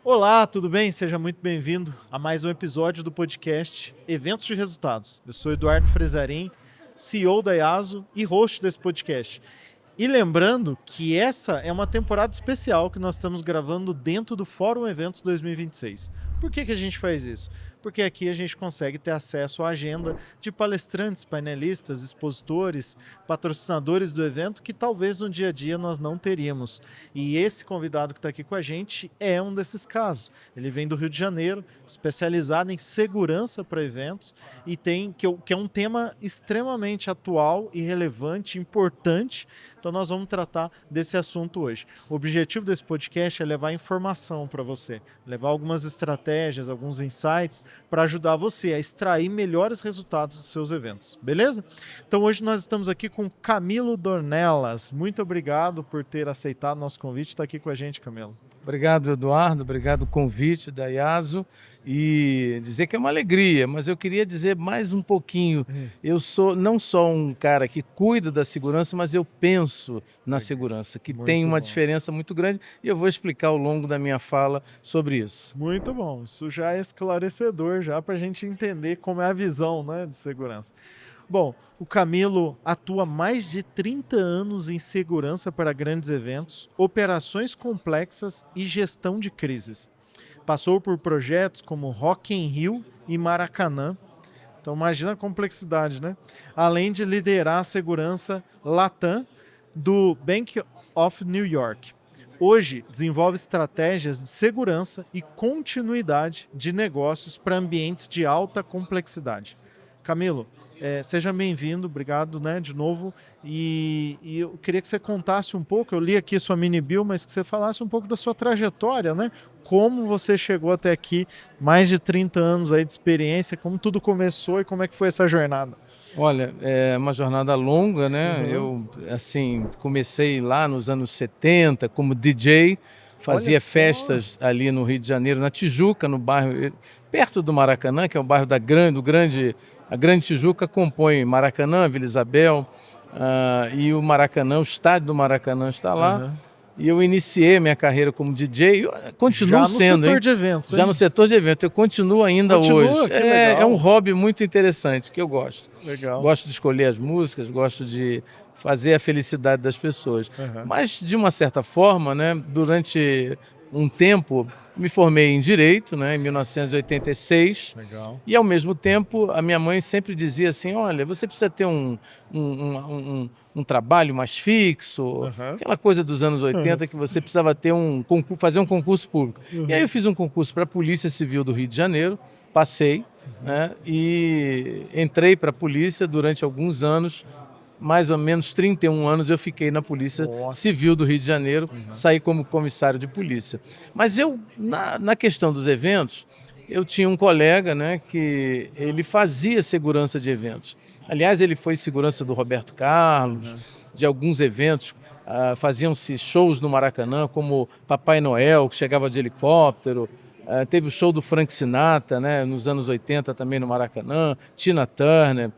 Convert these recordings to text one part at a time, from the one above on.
Olá, tudo bem? Seja muito bem-vindo a mais um episódio do podcast Eventos de Resultados. Eu sou Eduardo Frezarim, CEO da Iaso e host desse podcast. E lembrando que essa é uma temporada especial que nós estamos gravando dentro do Fórum Eventos 2026. Por que a gente faz isso? Porque aqui a gente consegue ter acesso à agenda de palestrantes, painelistas, expositores, patrocinadores do evento que talvez no dia a dia nós não teríamos. E esse convidado que está aqui com a gente é um desses casos. Ele vem do Rio de Janeiro, especializado em segurança para eventos e tem que é um tema extremamente atual e relevante, importante. Então nós vamos tratar desse assunto hoje. O objetivo desse podcast é levar informação para você, levar algumas estratégias, alguns insights para ajudar você a extrair melhores resultados dos seus eventos, beleza? Então hoje nós estamos aqui com Camilo Dornelas. Muito obrigado por ter aceitado nosso convite e estar aqui com a gente, Camilo. Obrigado, Eduardo. Obrigado pelo convite da Iaso. E dizer que é uma alegria, mas eu queria dizer mais um pouquinho. Eu sou não só um cara que cuida da segurança, mas eu penso na segurança, que tem uma diferença muito grande, e eu vou explicar ao longo da minha fala sobre isso. Muito bom. Isso já é esclarecedor, já para a gente entender como é a visão, né, de segurança. Bom, o Camilo atua mais de 30 anos em segurança para grandes eventos, operações complexas e gestão de crises. Passou por projetos como Rock in Rio e Maracanã. Então imagina a complexidade, né? Além de liderar a segurança Latam do Bank of New York. Hoje desenvolve estratégias de segurança e continuidade de negócios para ambientes de alta complexidade. Camilo, seja bem-vindo, obrigado, né, de novo. E eu queria que você contasse um pouco, eu li aqui sua mini bio, mas que você falasse um pouco da sua trajetória, né? Como você chegou até aqui, mais de 30 anos aí de experiência, como tudo começou e como é que foi essa jornada? Olha, é uma jornada longa, né? Eu, assim, comecei lá nos anos 70 como DJ, fazia festas ali no Rio de Janeiro, na Tijuca, no bairro, perto do Maracanã, que é o bairro a Grande Tijuca compõe Maracanã, Vila Isabel, e o Maracanã, o estádio do Maracanã está lá. E eu iniciei minha carreira como DJ, eu continuo sendo. Já no setor de eventos, hein? Já no setor de eventos, eu continuo ainda hoje. É um hobby muito interessante, que eu gosto. Legal. Gosto de escolher as músicas, gosto de fazer a felicidade das pessoas. Mas, de uma certa forma, né, durante um tempo, me formei em Direito, né, em 1986. Legal. E, ao mesmo tempo, a minha mãe sempre dizia assim, olha, você precisa ter um trabalho mais fixo, aquela coisa dos anos 80 que você precisava ter fazer um concurso público. E aí eu fiz um concurso para a Polícia Civil do Rio de Janeiro, passei, né, e entrei para a polícia durante alguns anos. Mais ou menos 31 anos eu fiquei na Polícia Civil do Rio de Janeiro, saí como comissário de polícia. Mas eu, na questão dos eventos, eu tinha um colega, né, que ele fazia segurança de eventos. Aliás, ele foi segurança do Roberto Carlos, de alguns eventos. Faziam-se shows no Maracanã, como Papai Noel, que chegava de helicóptero. Teve o show do Frank Sinatra, né, nos anos 80 também no Maracanã, Tina Turner,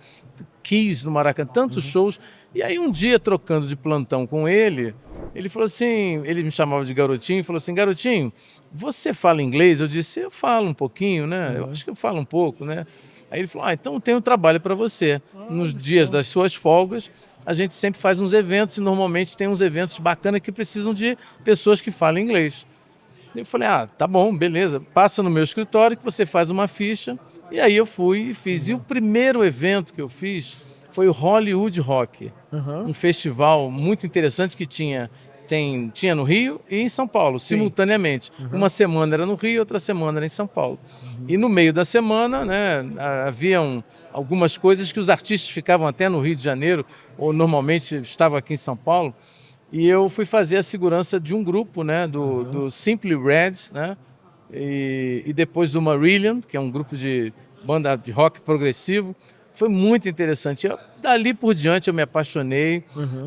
Kiss no Maracanã, tantos shows. E aí um dia, trocando de plantão com ele falou assim, ele me chamava de garotinho, falou assim, garotinho, você fala inglês? Eu disse, eu falo um pouquinho, né, eu acho que eu falo um pouco, né. Aí ele falou, então eu tenho trabalho para você. Nos dias das suas folgas, a gente sempre faz uns eventos e normalmente tem uns eventos bacanas que precisam de pessoas que falam inglês. Eu falei, tá bom, beleza, passa no meu escritório que você faz uma ficha. E aí eu fui e fiz. E o primeiro evento que eu fiz foi o Hollywood Rock, um festival muito interessante que tinha no Rio e em São Paulo, simultaneamente. Uma semana era no Rio, outra semana era em São Paulo. E no meio da semana, né, haviam algumas coisas que os artistas ficavam até no Rio de Janeiro, ou normalmente estavam aqui em São Paulo. E eu fui fazer a segurança de um grupo, né, do Simply Red, né, e depois do Marillion, que é um grupo de banda de rock progressivo. Foi muito interessante. Dali por diante eu me apaixonei,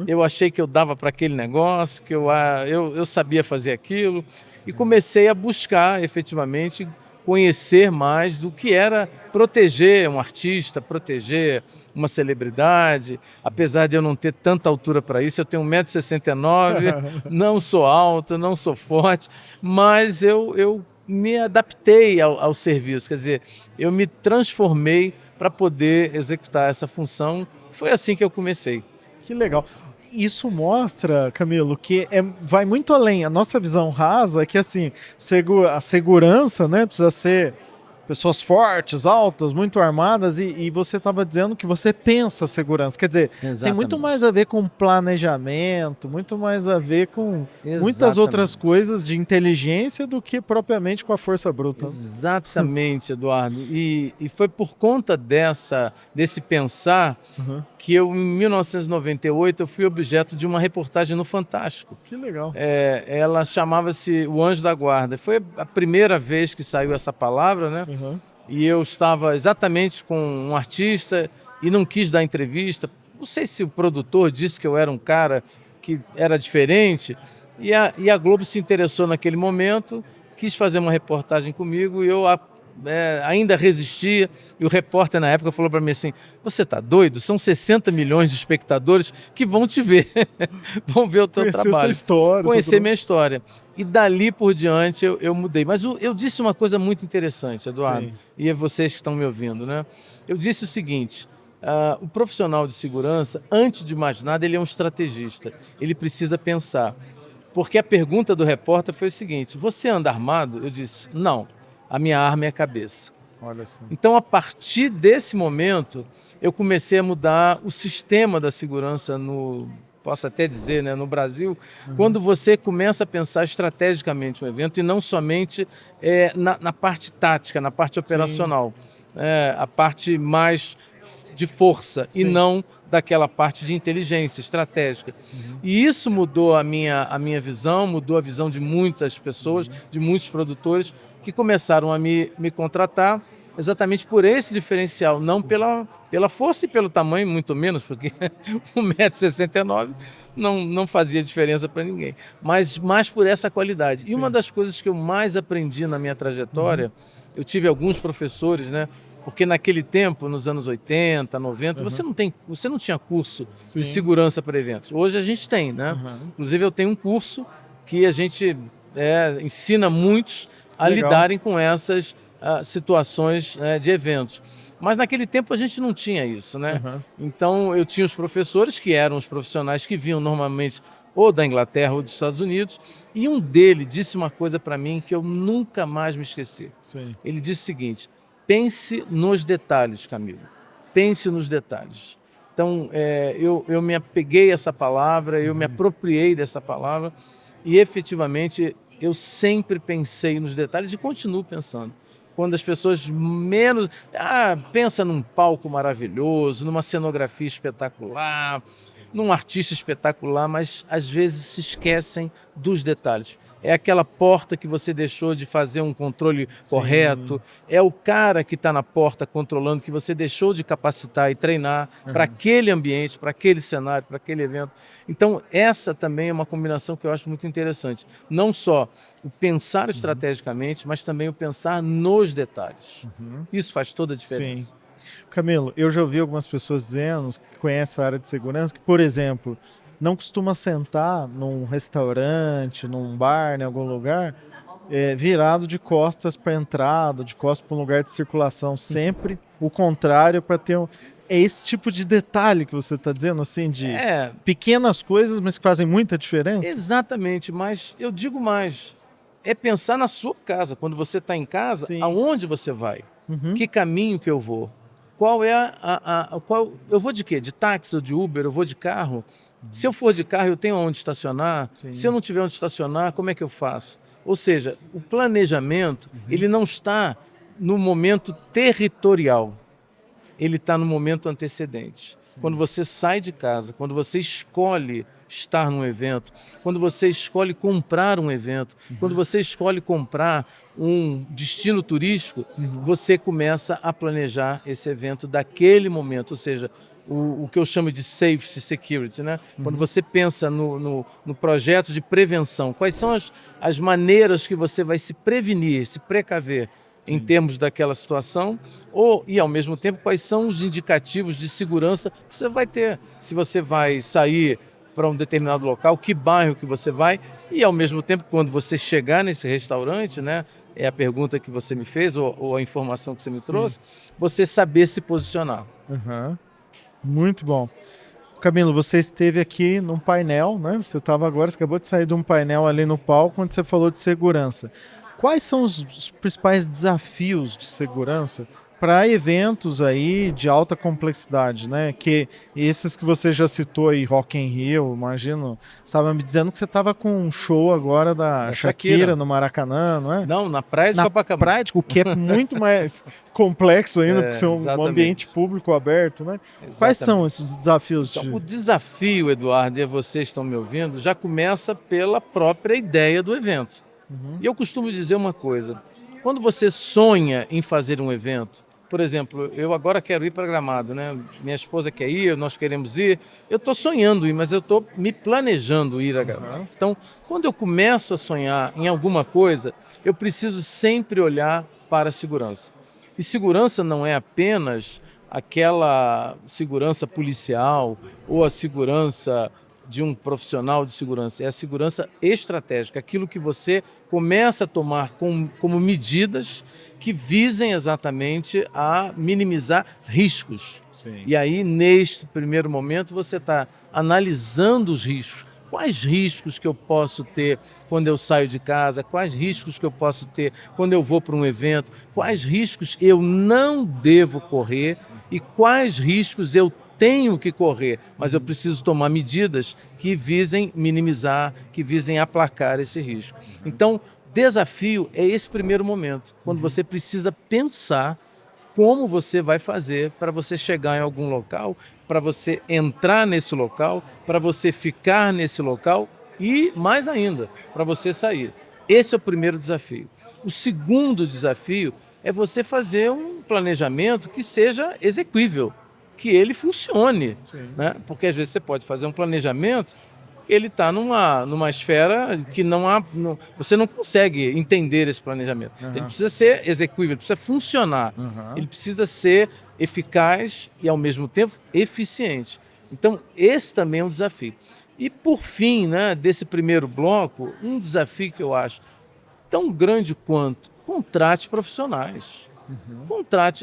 eu achei que eu dava para aquele negócio, que eu sabia fazer aquilo, e comecei a buscar efetivamente conhecer mais do que era proteger um artista, proteger uma celebridade. Apesar de eu não ter tanta altura para isso, eu tenho 1,69 m, não sou alto, não sou forte, mas eu me adaptei ao serviço, quer dizer, eu me transformei para poder executar essa função. Foi assim que eu comecei. Que legal. Isso mostra, Camilo, que vai muito além. A nossa visão rasa é que assim, a segurança, né, precisa ser pessoas fortes, altas, muito armadas, e você estava dizendo que você pensa a segurança. Quer dizer, tem muito mais a ver com planejamento, muito mais a ver com muitas outras coisas de inteligência do que propriamente com a força bruta. Exatamente, Eduardo. E foi por conta desse pensar que eu, em 1998, eu fui objeto de uma reportagem no Fantástico. Que legal. Ela chamava-se O Anjo da Guarda. Foi a primeira vez que saiu essa palavra, né? E eu estava exatamente com um artista e não quis dar entrevista. Não sei se o produtor disse que eu era um cara que era diferente. E a Globo se interessou naquele momento, quis fazer uma reportagem comigo e eu ainda resistia. E o repórter na época falou para mim assim: você está doido? São 60 milhões de espectadores que vão te ver, vão ver o teu trabalho. Conhecer sua história. Conhecer minha história. E dali por diante eu mudei. Mas eu disse uma coisa muito interessante, Eduardo, Sim. e é vocês que estão me ouvindo, né? Eu disse o seguinte: o profissional de segurança, antes de mais nada, ele é um estrategista. Ele precisa pensar. Porque a pergunta do repórter foi o seguinte: você anda armado? Eu disse: não, a minha arma é a cabeça. Olha só. Então, a partir desse momento, eu comecei a mudar o sistema da segurança posso até dizer, né, no Brasil, quando você começa a pensar estrategicamente um evento e não somente na parte tática, na parte operacional, a parte mais de força e não daquela parte de inteligência estratégica. E isso mudou a minha visão, mudou a visão de muitas pessoas, de muitos produtores que começaram a me contratar exatamente por esse diferencial, não pela força e pelo tamanho, muito menos, porque 1,69 m não fazia diferença para ninguém, mas mais por essa qualidade. E uma das coisas que eu mais aprendi na minha trajetória, eu tive alguns professores, né? Porque naquele tempo, nos anos 80, 90, você não tinha curso de segurança para eventos. Hoje a gente tem, né? Inclusive eu tenho um curso que a gente ensina muitos a lidarem com essas situações de eventos. Mas naquele tempo a gente não tinha isso, né? Então eu tinha os professores que eram os profissionais que vinham normalmente ou da Inglaterra ou dos Estados Unidos, e um deles disse uma coisa para mim que eu nunca mais me esqueci. Ele disse o seguinte: pense nos detalhes, Camilo. Pense nos detalhes. Então, eu me apeguei a essa palavra, eu me apropriei dessa palavra e, efetivamente, eu sempre pensei nos detalhes e continuo pensando. Quando as pessoas menos... pensa num palco maravilhoso, numa cenografia espetacular, num artista espetacular, mas às vezes se esquecem dos detalhes. É aquela porta que você deixou de fazer um controle correto, é o cara que está na porta controlando, que você deixou de capacitar e treinar para aquele ambiente, para aquele cenário, para aquele evento. Então, essa também é uma combinação que eu acho muito interessante. Não só o pensar estrategicamente, mas também o pensar nos detalhes. Isso faz toda a diferença. Sim. Camilo, eu já ouvi algumas pessoas dizendo, que conhecem a área de segurança, que, por exemplo, não costuma sentar num restaurante, num bar, em algum lugar, virado de costas para a entrada, de costas para um lugar de circulação. Sempre o contrário, para ter É esse tipo de detalhe que você está dizendo, assim, de pequenas coisas, mas que fazem muita diferença? Exatamente, mas eu digo mais. É pensar na sua casa. Quando você está em casa, aonde você vai? Que caminho que eu vou? Qual é eu vou de quê? De táxi ou de Uber? Eu vou de carro? Se eu for de carro, eu tenho onde estacionar? Se eu não tiver onde estacionar, como é que eu faço? Ou seja, o planejamento, ele não está no momento territorial. Ele está no momento antecedente. Quando você sai de casa, quando você escolhe estar num evento, quando você escolhe comprar um evento, quando você escolhe comprar um destino turístico, você começa a planejar esse evento daquele momento, ou seja, o que eu chamo de safety security, né? Quando você pensa no projeto de prevenção, quais são as maneiras que você vai se prevenir, se precaver em termos daquela situação, e ao mesmo tempo quais são os indicativos de segurança que você vai ter. Se você vai sair para um determinado local, que bairro que você vai, e ao mesmo tempo quando você chegar nesse restaurante, né, é a pergunta que você me fez, ou a informação que você me trouxe, você saber se posicionar. Uhum. Muito bom. Camilo, você esteve aqui num painel, né? Você acabou de sair de um painel ali no palco onde você falou de segurança. Quais são os principais desafios de segurança para eventos aí de alta complexidade, né? Que esses que você já citou aí, Rock in Rio, imagino, estava me dizendo que você estava com um show agora da Shakira no Maracanã, não é? Não, na praia de Copacabana. Praia, o que é muito mais complexo ainda, por ser um ambiente público aberto, né? Exatamente. Quais são esses desafios? Então, o desafio, Eduardo, e vocês estão me ouvindo, já começa pela própria ideia do evento. E eu costumo dizer uma coisa, quando você sonha em fazer um evento, por exemplo, eu agora quero ir para Gramado, né? Minha esposa quer ir, nós queremos ir. Eu estou sonhando ir, mas eu estou me planejando ir a Gramado. Então, quando eu começo a sonhar em alguma coisa, eu preciso sempre olhar para a segurança. E segurança não é apenas aquela segurança policial ou a segurança de um profissional de segurança, é a segurança estratégica, aquilo que você começa a tomar como medidas que visem exatamente a minimizar riscos. Sim. E aí, neste primeiro momento, você está analisando os riscos. Quais riscos que eu posso ter quando eu saio de casa? Quais riscos que eu posso ter quando eu vou para um evento? Quais riscos eu não devo correr e quais riscos eu tenho que correr, mas eu preciso tomar medidas que visem minimizar, que visem aplacar esse risco. Então, desafio é esse primeiro momento, quando você precisa pensar como você vai fazer para você chegar em algum local, para você entrar nesse local, para você ficar nesse local e, mais ainda, para você sair. Esse é o primeiro desafio. O segundo desafio é você fazer um planejamento que seja execuível, que ele funcione, né? Porque às vezes você pode fazer um planejamento, ele está numa esfera que você não consegue entender esse planejamento. Ele precisa ser execuível, ele precisa funcionar, ele precisa ser eficaz e ao mesmo tempo eficiente. Então esse também é um desafio. E por fim, né, desse primeiro bloco, um desafio que eu acho tão grande quanto contrate profissionais.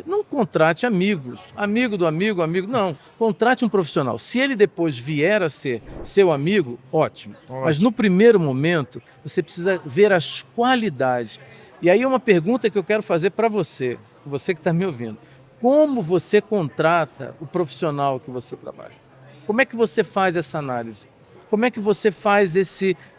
Não contrate amigos, amigo do amigo, não. Contrate um profissional. Se ele depois vier a ser seu amigo, ótimo. Mas no primeiro momento, você precisa ver as qualidades. E aí uma pergunta que eu quero fazer para você que está me ouvindo. Como você contrata o profissional que você trabalha? Como é que você faz essa análise? Como é que você faz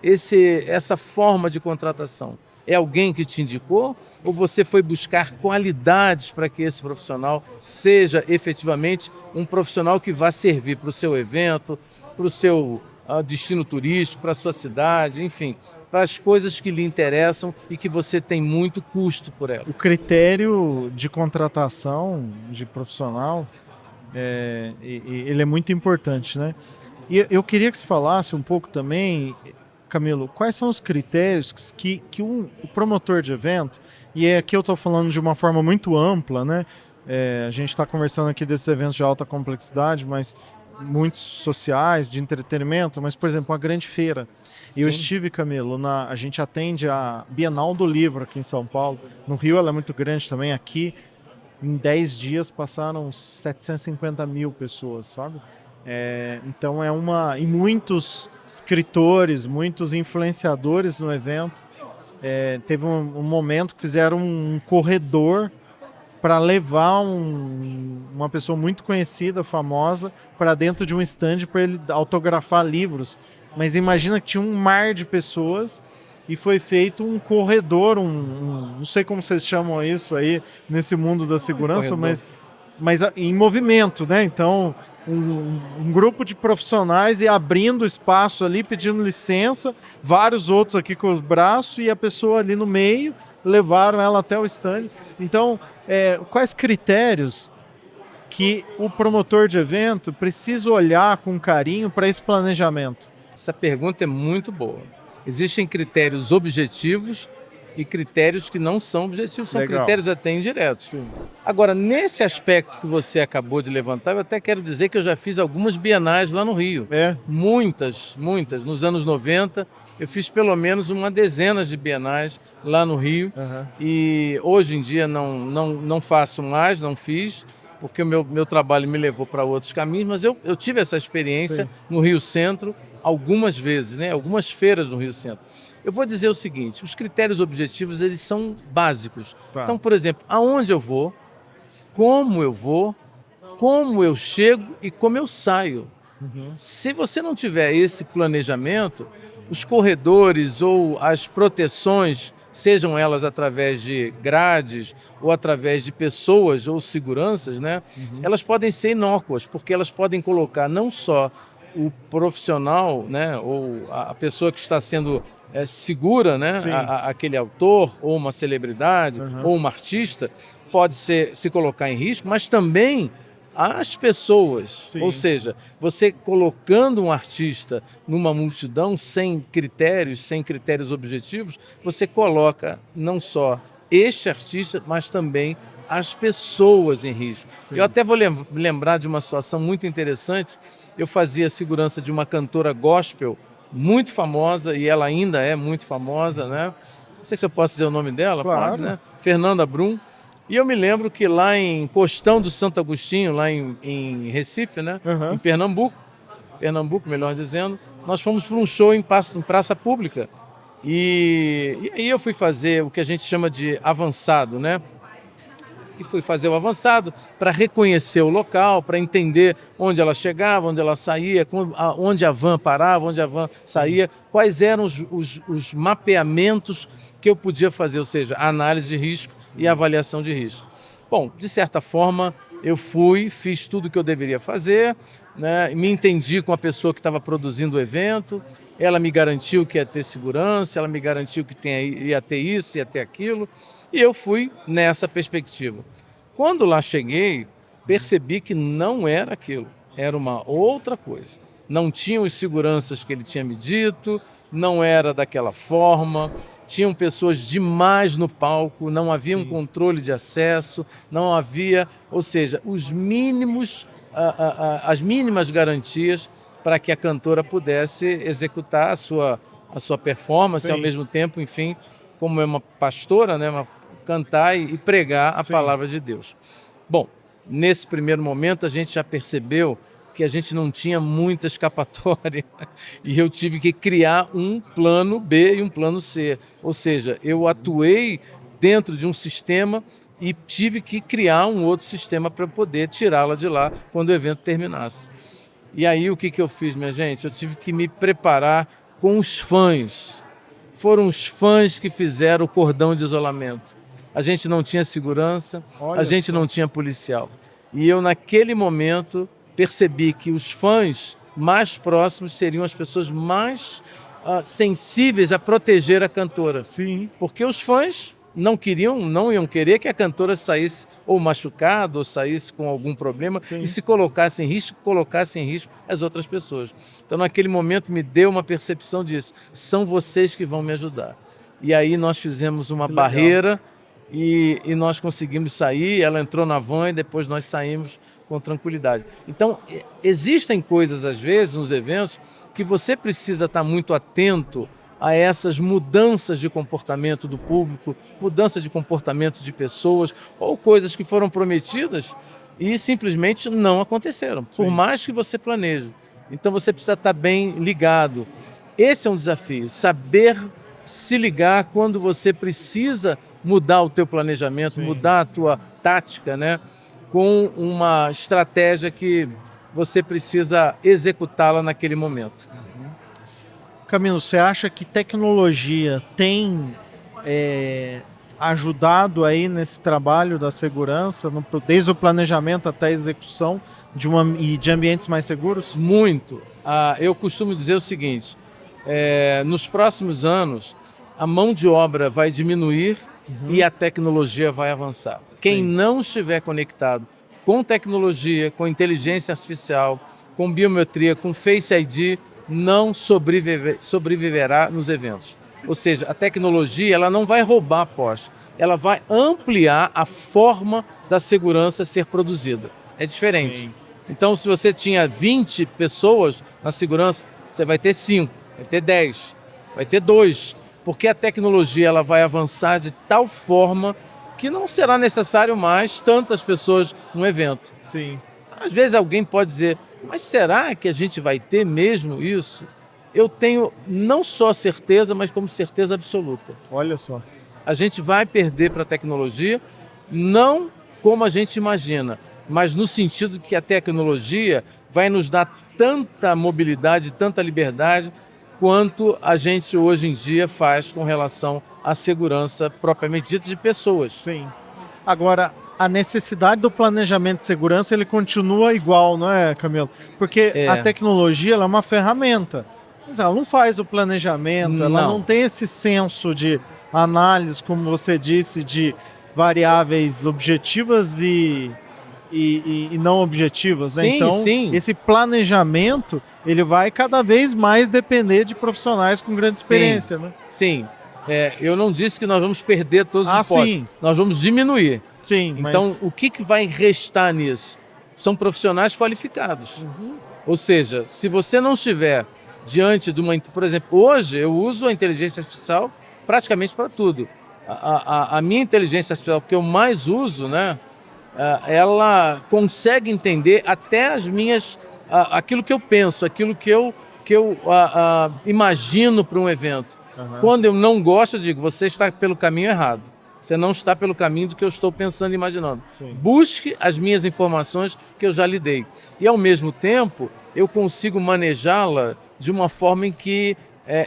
essa forma de contratação? É alguém que te indicou ou você foi buscar qualidades para que esse profissional seja efetivamente um profissional que vá servir para o seu evento, para o seu destino turístico, para a sua cidade, enfim, para as coisas que lhe interessam e que você tem muito custo por elas. O critério de contratação de profissional, ele é muito importante, né? E eu queria que você falasse um pouco também, Camilo, quais são os critérios que o promotor de evento, e aqui eu estou falando de uma forma muito ampla, né? A gente está conversando aqui desses eventos de alta complexidade, mas muitos sociais, de entretenimento, mas, por exemplo, a grande feira. Eu estive, Camilo, a gente atende a Bienal do Livro aqui em São Paulo. No Rio ela é muito grande também. Aqui, em 10 dias, passaram 750 mil pessoas, sabe? Então e muitos escritores, muitos influenciadores no evento. Teve um momento que fizeram um corredor para levar uma pessoa muito conhecida, famosa, para dentro de um stand para ele autografar livros. Mas imagina que tinha um mar de pessoas e foi feito um corredor, não sei como vocês chamam isso aí nesse mundo da segurança, mas em movimento, né? Então, um grupo de profissionais e abrindo espaço ali, pedindo licença, vários outros aqui com os braços e a pessoa ali no meio, levaram ela até o stand. Então, quais critérios que o promotor de evento precisa olhar com carinho para esse planejamento? Essa pergunta é muito boa. Existem critérios objetivos e critérios que não são objetivos, são Legal. critérios até indiretos. Sim. Agora, nesse aspecto que você acabou de levantar, eu até quero dizer que eu já fiz algumas bienais lá no Rio. Muitas. Nos anos 90, eu fiz pelo menos uma dezena de bienais lá no Rio. E hoje em dia não faço mais, não fiz, porque o meu trabalho me levou para outros caminhos, mas eu tive essa experiência no Rio Centro algumas vezes, né? Algumas feiras no Rio Centro. Eu vou dizer o seguinte, os critérios objetivos, eles são básicos. Tá. Então, por exemplo, aonde eu vou, como eu chego e como eu saio. Se você não tiver esse planejamento, os corredores ou as proteções, sejam elas através de grades ou através de pessoas ou seguranças, né? Elas podem ser inócuas, porque elas podem colocar não só o profissional, né, ou a pessoa que está sendo segura, né, aquele autor ou uma celebridade ou uma artista, pode se colocar em risco, mas também as pessoas. Sim. Ou seja, você colocando um artista numa multidão sem critérios objetivos, você coloca não só este artista, mas também as pessoas em risco. Sim. Eu até vou lembrar de uma situação muito interessante. Eu fazia segurança de uma cantora gospel muito famosa, e ela ainda é muito famosa, né? Não sei se eu posso dizer o nome dela, claro. Pode, né? Fernanda Brum. E eu me lembro que lá em Costão do Santo Agostinho, lá em Recife, né? Em Pernambuco, melhor dizendo, nós fomos para um show em praça pública. E aí eu fui fazer o que a gente chama de avançado, né? E fui fazer o avançado para reconhecer o local, para entender onde ela chegava, onde ela saía, onde a van parava, onde a van saía, quais eram os mapeamentos que eu podia fazer, ou seja, a análise de risco e a avaliação de risco. Bom, de certa forma, eu fiz tudo o que eu deveria fazer, né? Me entendi com a pessoa que estava produzindo o evento, ela me garantiu que ia ter segurança, ela me garantiu que ia ter isso, ia ter aquilo, e eu fui nessa perspectiva. Quando lá cheguei, percebi que não era aquilo, era uma outra coisa. Não tinham os seguranças que ele tinha me dito, não era daquela forma, tinham pessoas demais no palco, não havia um controle de acesso, não havia, ou seja, as mínimas garantias para que a cantora pudesse executar a sua performance, ao mesmo tempo, enfim, como é uma pastora, né, cantar e pregar a palavra de Deus. Bom, nesse primeiro momento a gente já percebeu que a gente não tinha muita escapatória e eu tive que criar um plano B e um plano C. Ou seja, eu atuei dentro de um sistema e tive que criar um outro sistema para poder tirá-la de lá quando o evento terminasse. E aí o que eu fiz, minha gente? Eu tive que me preparar com os fãs. Foram os fãs que fizeram o cordão de isolamento. A gente não tinha segurança, a gente não tinha policial. E eu, naquele momento, percebi que os fãs mais próximos seriam as pessoas mais sensíveis a proteger a cantora. Sim. Porque os fãs não iam querer que a cantora saísse ou machucada ou saísse com algum problema e se colocasse em risco as outras pessoas. Então, naquele momento, me deu uma percepção disso. São vocês que vão me ajudar. E aí nós fizemos uma barreira e nós conseguimos sair, ela entrou na van e depois nós saímos com tranquilidade. Então, existem coisas, às vezes, nos eventos, que você precisa estar muito atento a essas mudanças de comportamento do público, mudança de comportamento de pessoas, ou coisas que foram prometidas e simplesmente não aconteceram, por mais que você planeje. Então, você precisa estar bem ligado. Esse é um desafio, saber se ligar quando você precisa mudar o teu planejamento, mudar a tua tática, né? Com uma estratégia que você precisa executá-la naquele momento. Camilo, você acha que tecnologia tem ajudado aí nesse trabalho da segurança, desde o planejamento até a execução de ambientes mais seguros? Muito. Eu costumo dizer o seguinte, nos próximos anos, a mão de obra vai diminuir e a tecnologia vai avançar. Quem não estiver conectado com tecnologia, com inteligência artificial, com biometria, com Face ID, não sobreviverá nos eventos. Ou seja, a tecnologia ela não vai roubar postos, ela vai ampliar a forma da segurança ser produzida. É diferente. Sim. Então, se você tinha 20 pessoas na segurança, você vai ter 5, vai ter 10, vai ter 2, porque a tecnologia ela vai avançar de tal forma que não será necessário mais tantas pessoas num evento. Sim. Às vezes alguém pode dizer, mas será que a gente vai ter mesmo isso? Eu tenho não só certeza, mas como certeza absoluta. Olha só. A gente vai perder para a tecnologia, não como a gente imagina, mas no sentido que a tecnologia vai nos dar tanta mobilidade, tanta liberdade, quanto a gente hoje em dia faz com relação à segurança propriamente dita de pessoas. Sim. Agora, a necessidade do planejamento de segurança, ele continua igual, não é, Camilo? Porque a tecnologia ela é uma ferramenta. Mas ela não faz o planejamento, ela não tem esse senso de análise, como você disse, de variáveis objetivas e não objetivas, né? Sim, Então, sim. esse planejamento, ele vai cada vez mais depender de profissionais com grande experiência, né? Sim. Eu não disse que nós vamos perder todos os postos. Sim. Nós vamos diminuir. Sim, então, o que vai restar nisso? São profissionais qualificados. Ou seja, se você não estiver diante de uma... Por exemplo, hoje eu uso a inteligência artificial praticamente para tudo. A minha inteligência artificial que eu mais uso, né, ela consegue entender até as minhas... aquilo que eu penso, aquilo que eu imagino para um evento. Quando eu não gosto, eu digo, você está pelo caminho errado. Você não está pelo caminho do que eu estou pensando e imaginando. Sim. Busque as minhas informações que eu já lhe dei. E, ao mesmo tempo, eu consigo manejá-la de uma forma em que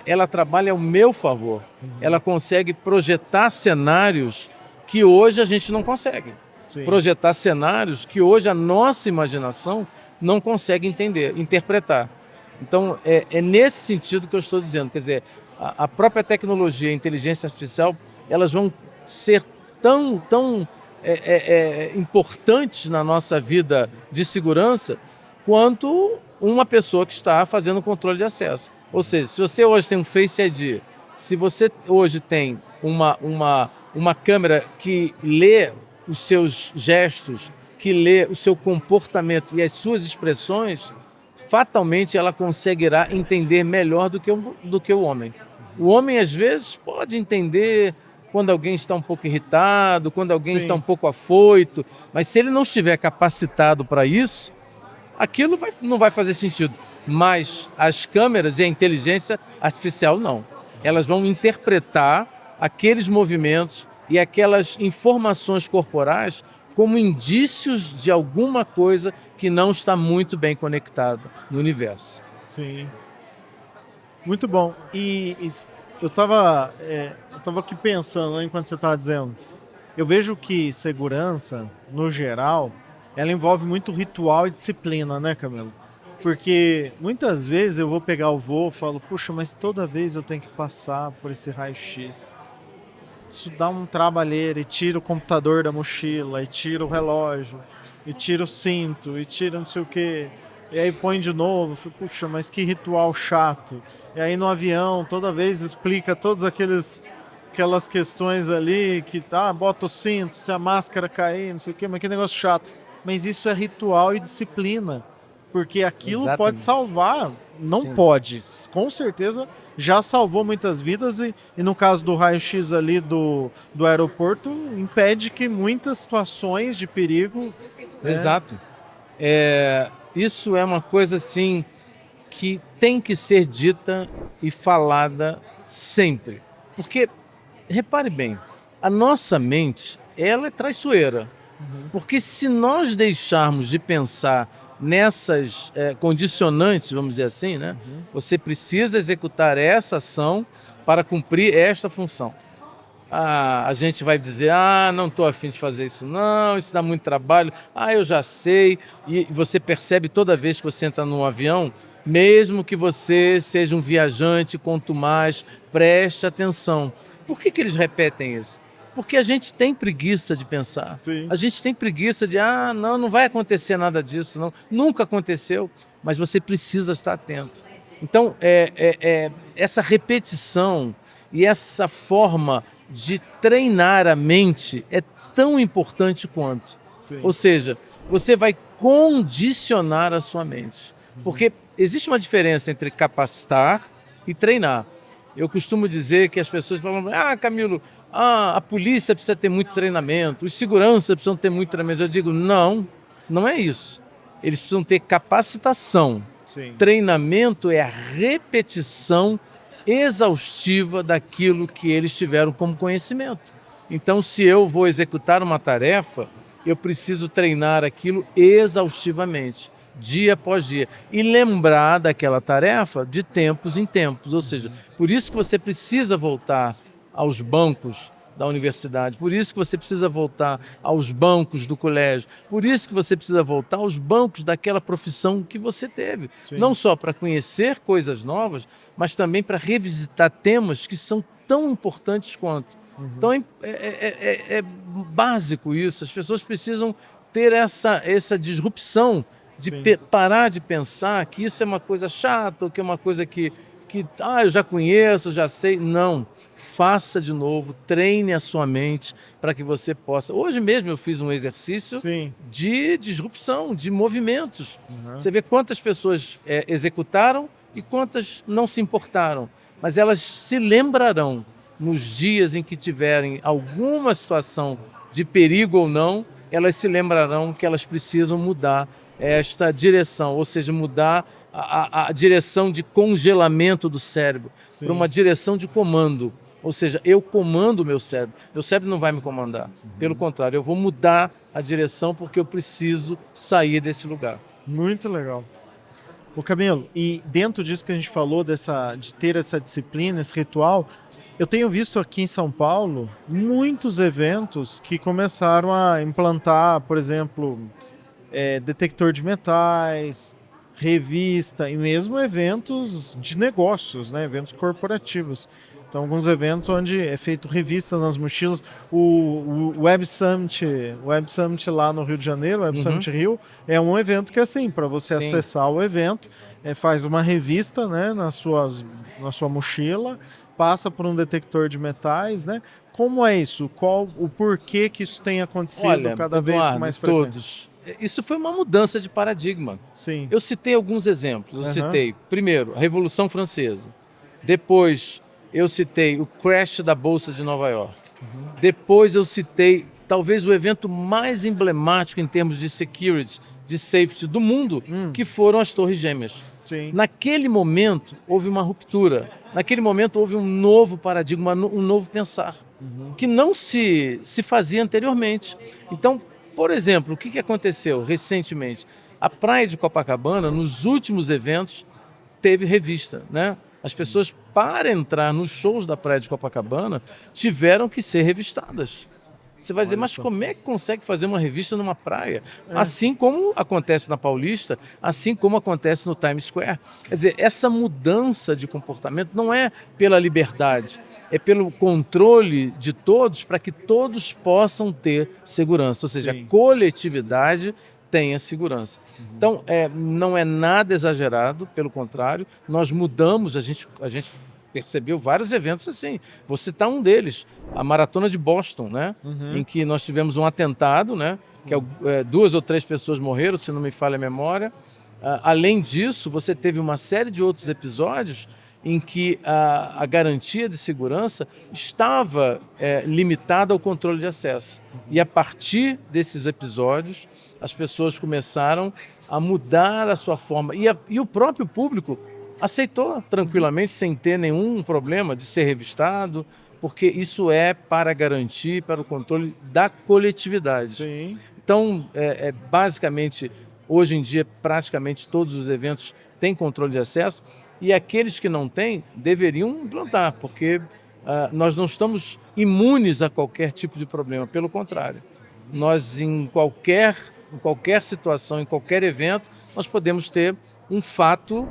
ela trabalha ao meu favor. Ela consegue projetar cenários que hoje a gente não consegue. Sim. Projetar cenários que hoje a nossa imaginação não consegue entender, interpretar. Então, é nesse sentido que eu estou dizendo. Quer dizer, a própria tecnologia, a inteligência artificial, elas vão ser tão importantes na nossa vida de segurança quanto uma pessoa que está fazendo controle de acesso. Ou seja, se você hoje tem um Face ID, se você hoje tem uma câmera que lê os seus gestos, que lê o seu comportamento e as suas expressões, fatalmente ela conseguirá entender melhor do que o homem. O homem, às vezes, pode entender quando alguém está um pouco irritado, quando alguém está um pouco afoito, mas se ele não estiver capacitado para isso, aquilo não vai fazer sentido. Mas as câmeras e a inteligência artificial não. Elas vão interpretar aqueles movimentos e aquelas informações corporais como indícios de alguma coisa que não está muito bem conectada no universo. Sim. Muito bom. E eu estava aqui pensando, né, enquanto você estava dizendo, eu vejo que segurança, no geral, ela envolve muito ritual e disciplina, né, Camilo? Porque muitas vezes eu vou pegar o voo e falo, puxa, mas toda vez eu tenho que passar por esse raio-x. Isso dá um trabalheiro, e tira o computador da mochila, e tira o relógio, e tira o cinto, e tira não sei o quê. E aí põe de novo, puxa, mas que ritual chato. E aí no avião, toda vez explica todas aquelas questões ali, que bota o cinto, se a máscara cair, não sei o quê, mas que negócio chato. Mas isso é ritual e disciplina, porque aquilo pode salvar, não pode, com certeza já salvou muitas vidas e no caso do raio-x ali do aeroporto, impede que muitas situações de perigo... Exato. Isso é uma coisa assim que tem que ser dita e falada sempre. Porque, repare bem, a nossa mente, ela é traiçoeira. Porque se nós deixarmos de pensar nessas condicionantes, vamos dizer assim, né? Você precisa executar essa ação para cumprir esta função. A gente vai dizer, não estou afim de fazer isso não, isso dá muito trabalho, eu já sei. E você percebe toda vez que você entra num avião, mesmo que você seja um viajante, quanto mais, preste atenção. Por que eles repetem isso? Porque a gente tem preguiça de pensar. Sim. A gente tem preguiça de, não vai acontecer nada disso, não. Nunca aconteceu, mas você precisa estar atento. Então, essa repetição E essa forma de treinar a mente é tão importante quanto. Sim. Ou seja, você vai condicionar a sua mente. Porque existe uma diferença entre capacitar e treinar. Eu costumo dizer que as pessoas falam, Camilo, a polícia precisa ter muito treinamento, os seguranças precisam ter muito treinamento. Eu digo, não, não é isso. Eles precisam ter capacitação. Sim. Treinamento é a repetição exaustiva daquilo que eles tiveram como conhecimento. Então, se eu vou executar uma tarefa, eu preciso treinar aquilo exaustivamente, dia após dia, e lembrar daquela tarefa de tempos em tempos. Ou seja, por isso que você precisa voltar aos bancos da universidade, por isso que você precisa voltar aos bancos do colégio, por isso que você precisa voltar aos bancos daquela profissão que você teve. Sim. Não só para conhecer coisas novas, mas também para revisitar temas que são tão importantes quanto. Então é básico isso, as pessoas precisam ter essa disrupção de parar de pensar que isso é uma coisa chata, ou que é uma coisa que eu já conheço, já sei. Não, faça de novo, treine a sua mente para que você possa... Hoje mesmo eu fiz um exercício de disrupção, de movimentos. Você vê quantas pessoas executaram e quantas não se importaram, mas elas se lembrarão nos dias em que tiverem alguma situação de perigo ou não, elas se lembrarão que elas precisam mudar esta direção, ou seja, mudar a direção de congelamento do cérebro para uma direção de comando. Ou seja, eu comando o meu cérebro não vai me comandar. Pelo contrário, eu vou mudar a direção porque eu preciso sair desse lugar. Muito legal. Ô Camilo, e dentro disso que a gente falou, de ter essa disciplina, esse ritual, eu tenho visto aqui em São Paulo muitos eventos que começaram a implantar, por exemplo, detector de metais, revista e mesmo eventos de negócios, né? Eventos corporativos. Então, alguns eventos onde é feito revista nas mochilas. O Web Summit lá no Rio de Janeiro, o Web Summit Rio, é um evento que é assim, para você acessar o evento, faz uma revista, né, na sua mochila, passa por um detector de metais, né? Como é isso? Qual o porquê que isso tem acontecido cada vez com mais frequência? Isso foi uma mudança de paradigma. Sim. Eu citei alguns exemplos. Eu citei, primeiro, a Revolução Francesa. Depois, eu citei o crash da Bolsa de Nova York. Depois, eu citei, talvez, o evento mais emblemático em termos de security, de safety do mundo, que foram as Torres Gêmeas. Sim. Naquele momento, houve uma ruptura. Naquele momento, houve um novo paradigma, um novo pensar, que não se fazia anteriormente. Então, por exemplo, o que aconteceu recentemente? A Praia de Copacabana, nos últimos eventos, teve revista, né? As pessoas, para entrar nos shows da Praia de Copacabana, tiveram que ser revistadas. Você vai dizer, mas como é que consegue fazer uma revista numa praia? Assim como acontece na Paulista, assim como acontece no Times Square. Quer dizer, essa mudança de comportamento não é pela liberdade, é pelo controle de todos para que todos possam ter segurança. Ou seja, a coletividade tenha segurança. Então, não é nada exagerado, pelo contrário, nós mudamos, a gente percebeu vários eventos assim. Vou citar um deles, a Maratona de Boston, né? Em que nós tivemos um atentado, né? Que 2 ou 3 pessoas morreram, se não me falha a memória. Além disso, você teve uma série de outros episódios em que a garantia de segurança estava limitada ao controle de acesso. E a partir desses episódios, as pessoas começaram a mudar a sua forma. E o próprio público aceitou tranquilamente, sem ter nenhum problema de ser revistado, porque isso é para garantir, para o controle da coletividade. Sim. Então, basicamente, hoje em dia, praticamente todos os eventos têm controle de acesso, e aqueles que não têm deveriam implantar, porque nós não estamos imunes a qualquer tipo de problema, pelo contrário. Nós, em qualquer situação, em qualquer evento, nós podemos ter um fato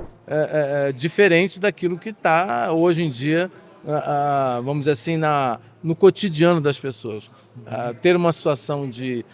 diferente daquilo que está hoje em dia, vamos dizer assim, no cotidiano das pessoas. Ter uma situação de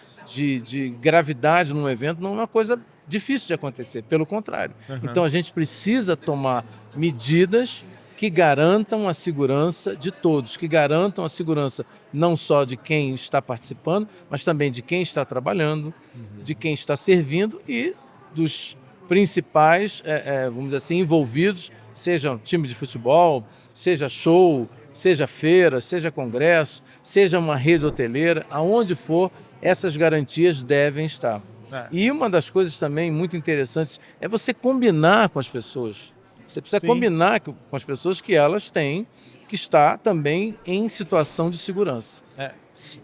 gravidade num evento não é uma coisa difícil de acontecer, pelo contrário. Então a gente precisa tomar medidas que garantam a segurança de todos, que garantam a segurança não só de quem está participando, mas também de quem está trabalhando, de quem está servindo e dos principais, vamos dizer assim, envolvidos, seja time de futebol, seja show, seja feira, seja congresso, seja uma rede hoteleira, aonde for, essas garantias devem estar. E uma das coisas também muito interessantes é você combinar com as pessoas. Você precisa combinar com as pessoas que elas têm que estar também em situação de segurança.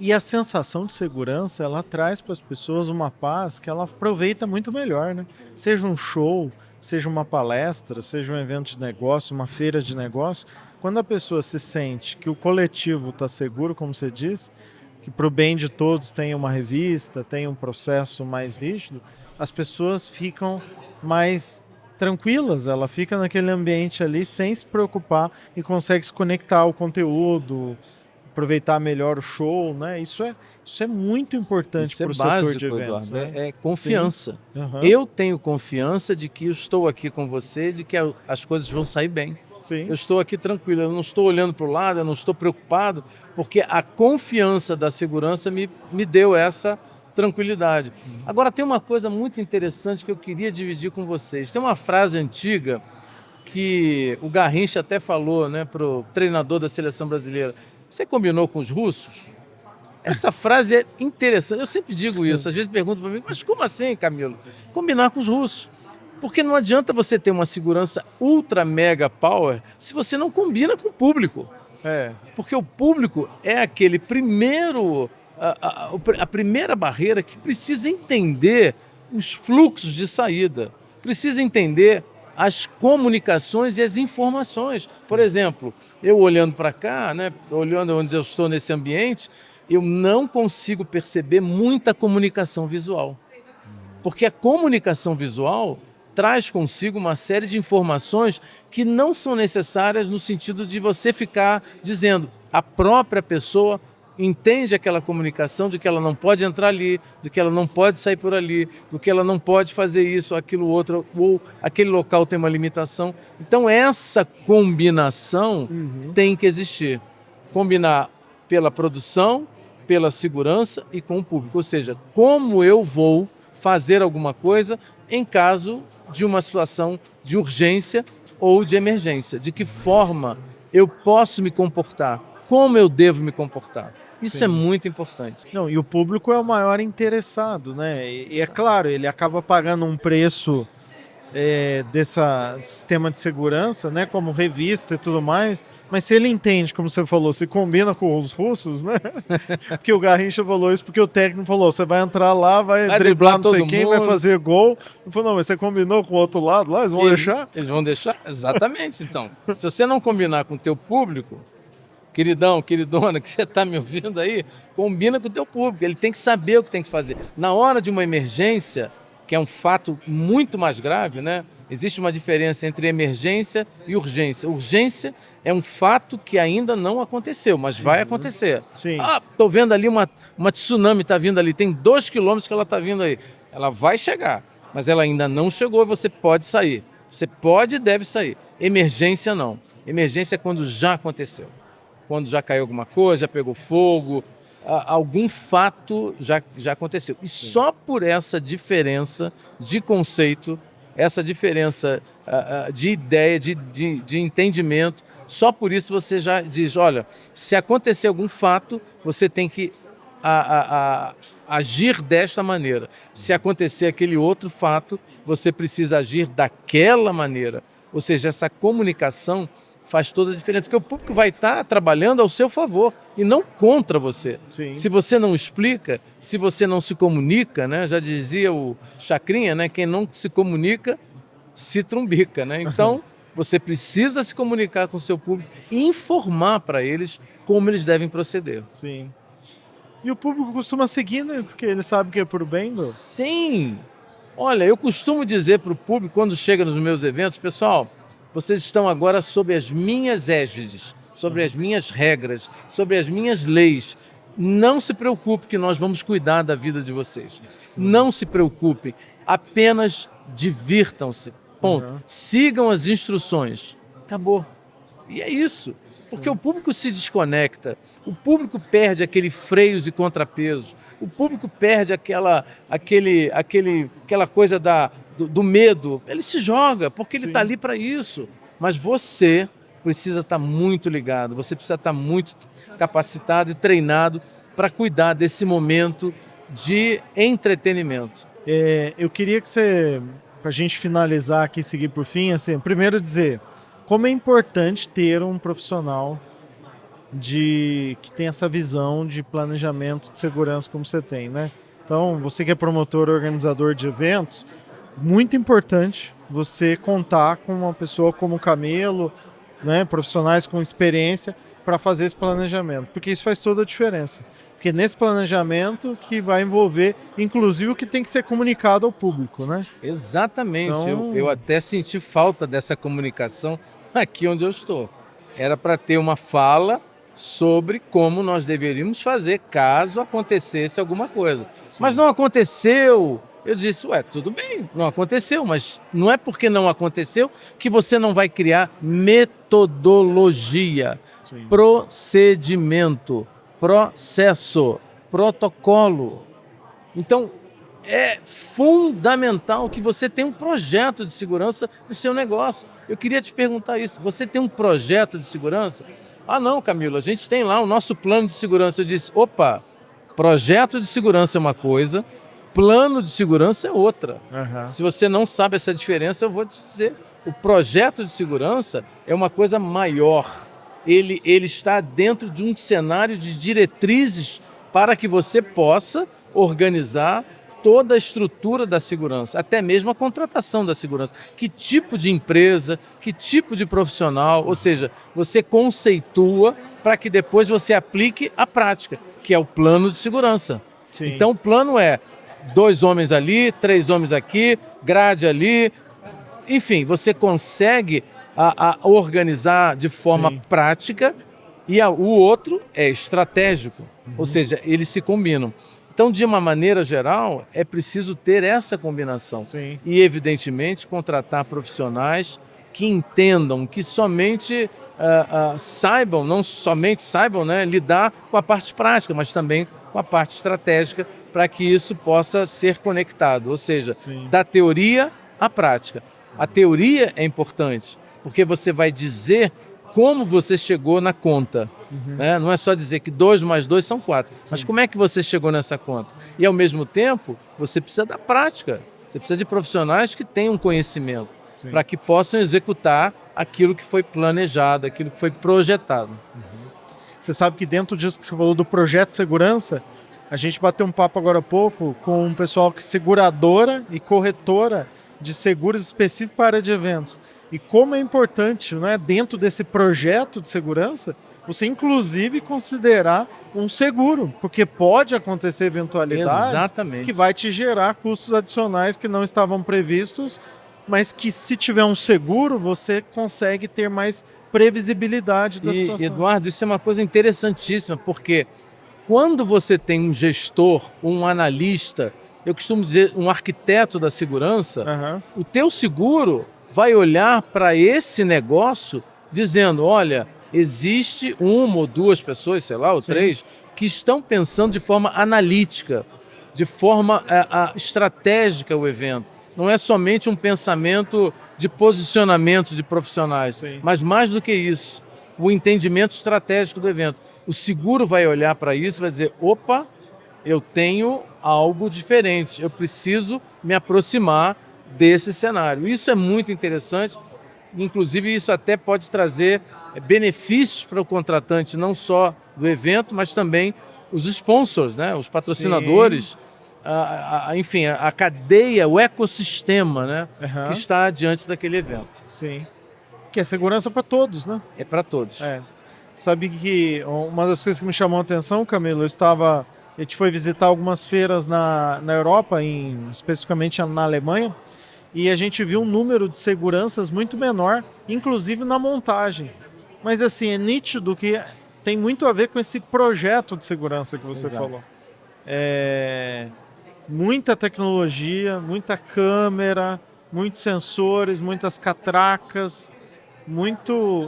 E a sensação de segurança, ela traz para as pessoas uma paz que ela aproveita muito melhor, né? Seja um show, seja uma palestra, seja um evento de negócio, uma feira de negócio, quando a pessoa se sente que o coletivo está seguro, como você disse, que para o bem de todos tem uma revista, tem um processo mais rígido, as pessoas ficam mais tranquilas, ela fica naquele ambiente ali sem se preocupar e consegue se conectar ao conteúdo, aproveitar melhor o show, né? Isso é muito importante para o setor de eventos. Eduardo, é confiança. Uhum. Eu tenho confiança de que eu estou aqui com você, de que as coisas vão sair bem. Sim. Eu estou aqui tranquilo, eu não estou olhando para o lado, eu não estou preocupado, porque a confiança da segurança me deu essa tranquilidade. Agora, tem uma coisa muito interessante que eu queria dividir com vocês. Tem uma frase antiga que o Garrincha até falou, né, para o treinador da seleção brasileira. Você combinou com os russos? Essa frase é interessante. Eu sempre digo isso. Às vezes perguntam para mim, mas como assim, Camilo? Combinar com os russos. Porque não adianta você ter uma segurança ultra mega power se você não combina com o público. Porque o público é aquele primeiro... A primeira barreira que precisa entender os fluxos de saída, precisa entender as comunicações e as informações. Sim. Por exemplo, eu olhando para cá, né, olhando onde eu estou nesse ambiente, eu não consigo perceber muita comunicação visual. Porque a comunicação visual traz consigo uma série de informações que não são necessárias no sentido de você ficar dizendo a própria pessoa entende aquela comunicação de que ela não pode entrar ali, de que ela não pode sair por ali, de que ela não pode fazer isso, aquilo, outro, ou aquele local tem uma limitação. Então essa combinação tem que existir. Combinar pela produção, pela segurança e com o público. Ou seja, como eu vou fazer alguma coisa em caso de uma situação de urgência ou de emergência. De que forma eu posso me comportar, como eu devo me comportar. Isso é muito importante. Não, e o público é o maior interessado, né? E é claro, ele acaba pagando um preço desse sistema de segurança, né? Como revista e tudo mais. Mas se ele entende, como você falou, se combina com os russos, né? Porque o Garrincha falou isso, porque o técnico falou, você vai entrar lá, vai driblar não sei quem, vai fazer gol. Ele falou, não, mas você combinou com o outro lado lá, eles vão deixar? Eles vão deixar? Exatamente. Então, se você não combinar com o teu público, queridão, queridona, que você está me ouvindo aí, combina com o teu público, ele tem que saber o que tem que fazer. Na hora de uma emergência, que é um fato muito mais grave, né? Existe uma diferença entre emergência e urgência. Urgência é um fato que ainda não aconteceu, mas vai acontecer. Sim. Estou vendo ali uma tsunami está vindo ali, tem 2 quilômetros que ela está vindo aí. Ela vai chegar, mas ela ainda não chegou e você pode sair. Você pode e deve sair. Emergência não. Emergência é quando já aconteceu. Quando já caiu alguma coisa, já pegou fogo, algum fato já aconteceu. E só por essa diferença de conceito, essa diferença de ideia, de entendimento, só por isso você já diz, olha, se acontecer algum fato, você tem que agir desta maneira. Se acontecer aquele outro fato, você precisa agir daquela maneira. Ou seja, essa comunicação faz toda a diferença, porque o público vai estar trabalhando ao seu favor e não contra você. Sim. Se você não explica, se você não se comunica, né? Já dizia o Chacrinha, né? Quem não se comunica, se trumbica, né? Então, você precisa se comunicar com o seu público e informar para eles como eles devem proceder. Sim. E o público costuma seguir, né? Porque ele sabe que é por bem, não? Sim! Olha, eu costumo dizer para o público, quando chega nos meus eventos, pessoal, vocês estão agora sob as minhas égides, sobre as minhas regras, sobre as minhas leis. Não se preocupe que nós vamos cuidar da vida de vocês. Sim. Não se preocupem, apenas divirtam-se. Ponto. Sigam as instruções. Acabou. E é isso. Porque o público se desconecta, o público perde aquele freios e contrapesos, o público perde aquela coisa do medo. Ele se joga, porque ele está ali para isso. Mas você precisa estar muito ligado, você precisa estar muito capacitado e treinado para cuidar desse momento de entretenimento. Eu queria que você, para a gente finalizar aqui e seguir por fim, assim, primeiro dizer como é importante ter um profissional que tem essa visão de planejamento de segurança como você tem, né? Então, você que é promotor, organizador de eventos, muito importante você contar com uma pessoa como o Camilo, né, profissionais com experiência para fazer esse planejamento, porque isso faz toda a diferença. Porque nesse planejamento que vai envolver, inclusive, o que tem que ser comunicado ao público, né? Exatamente. Então... Eu até senti falta dessa comunicação aqui onde eu estou. Era para ter uma fala sobre como nós deveríamos fazer caso acontecesse alguma coisa. Sim. Mas não aconteceu. Eu disse, tudo bem, não aconteceu, mas não é porque não aconteceu que você não vai criar metodologia, sim, procedimento, processo, protocolo. Então, é fundamental que você tenha um projeto de segurança no seu negócio. Eu queria te perguntar isso. Você tem um projeto de segurança? Ah, não, Camilo, a gente tem lá o nosso plano de segurança. Eu disse, projeto de segurança é uma coisa, plano de segurança é outra. Uhum. Se você não sabe essa diferença, eu vou te dizer. O projeto de segurança é uma coisa maior. Ele está dentro de um cenário de diretrizes para que você possa organizar toda a estrutura da segurança, até mesmo a contratação da segurança. Que tipo de empresa, que tipo de profissional, ou seja, você conceitua para que depois você aplique a prática, que é o plano de segurança. Sim. Então o plano é 2 homens ali, 3 homens aqui, grade ali, enfim, você consegue a organizar de forma sim, prática e o outro é estratégico, ou seja, eles se combinam. Então, de uma maneira geral, é preciso ter essa combinação. Sim. E, evidentemente, contratar profissionais que entendam, que somente saibam, não somente saibam, né, lidar com a parte prática, mas também com a parte estratégica, para que isso possa ser conectado. Ou seja, sim, da teoria à prática. A teoria é importante, porque você vai dizer como você chegou na conta. Uhum. Né? Não é só dizer que 2 mais 2 são 4, mas como é que você chegou nessa conta? E, ao mesmo tempo, você precisa da prática. Você precisa de profissionais que tenham conhecimento, para que possam executar aquilo que foi planejado, aquilo que foi projetado. Uhum. Você sabe que dentro disso que você falou do projeto de segurança, a gente bateu um papo agora há pouco com um pessoal que é seguradora e corretora de seguros específicos para a área de eventos. E como é importante, né, dentro desse projeto de segurança, você inclusive considerar um seguro, porque pode acontecer eventualidades exatamente, que vai te gerar custos adicionais que não estavam previstos, mas que se tiver um seguro, você consegue ter mais previsibilidade da situação. Eduardo, isso é uma coisa interessantíssima, porque quando você tem um gestor, um analista, eu costumo dizer um arquiteto da segurança, uhum, o teu seguro vai olhar para esse negócio dizendo, olha, existe 1 ou 2 pessoas, sei lá, ou 3, que estão pensando de forma analítica, de forma estratégica o evento. Não é somente um pensamento de posicionamento de profissionais, sim, mas mais do que isso, o entendimento estratégico do evento. O seguro vai olhar para isso e vai dizer, eu tenho algo diferente, eu preciso me aproximar desse cenário. Isso é muito interessante, inclusive isso até pode trazer benefícios para o contratante, não só do evento, mas também os sponsors, né? Os patrocinadores, enfim, a cadeia, o ecossistema, né? Uhum, que está diante daquele evento. Sim, que é segurança para todos, né? É para todos. Sabe que uma das coisas que me chamou a atenção, Camilo, a gente foi visitar algumas feiras na Europa, especificamente na Alemanha, e a gente viu um número de seguranças muito menor, inclusive na montagem. Mas assim, é nítido que tem muito a ver com esse projeto de segurança que você falou. Muita tecnologia, muita câmera, muitos sensores, muitas catracas,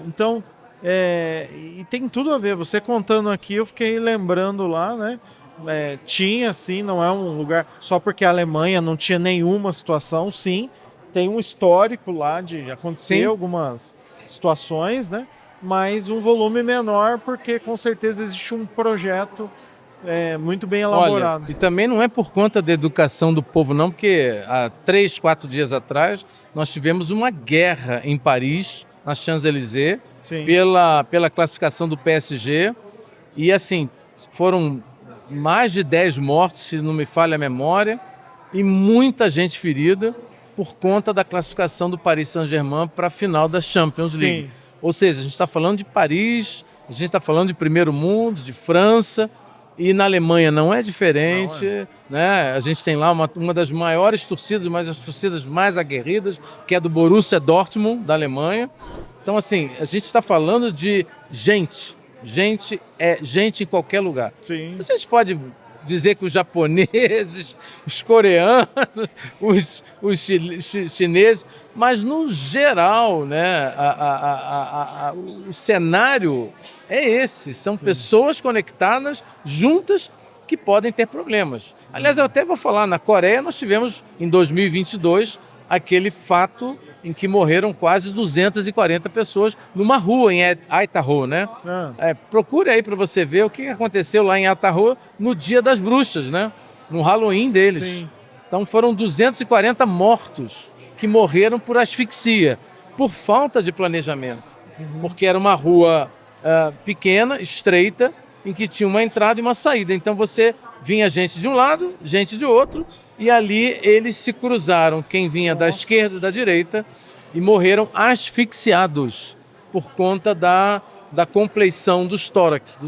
Então, E tem tudo a ver. Você contando aqui, eu fiquei lembrando lá, né? Tinha, sim, não é um lugar... Só porque a Alemanha não tinha nenhuma situação, sim. Tem um histórico lá de acontecer algumas situações, né? Mas um volume menor, porque com certeza existe um projeto muito bem elaborado. Olha, e também não é por conta da educação do povo, não, porque há 3, 4 dias atrás nós tivemos uma guerra em Paris, na Champs-Élysées, pela classificação do PSG. E assim, foram mais de 10 mortos, se não me falha a memória, e muita gente ferida por conta da classificação do Paris Saint-Germain para a final da Champions League. Sim. Ou seja, a gente está falando de Paris, a gente está falando de primeiro mundo, de França, e na Alemanha não é diferente, né? A gente tem lá uma das maiores torcidas, mas as torcidas mais aguerridas, que é do Borussia Dortmund, da Alemanha. Então, assim, a gente está falando de gente em qualquer lugar. Sim. A gente pode dizer que os japoneses, os coreanos, os chineses, mas no geral, né, o cenário é esse. São pessoas conectadas, juntas, que podem ter problemas. Aliás, eu até vou falar, na Coreia nós tivemos, em 2022, aquele fato em que morreram quase 240 pessoas numa rua em Aitaho, né? Procure aí para você ver o que aconteceu lá em Aitaho no Dia das Bruxas, né? No Halloween deles. Sim. Então foram 240 mortos que morreram por asfixia, por falta de planejamento. Porque era uma rua pequena, estreita, em que tinha uma entrada e uma saída. Então você vinha gente de um lado, gente de outro, e ali eles se cruzaram, quem vinha da esquerda e da direita, e morreram asfixiados por conta da compleição do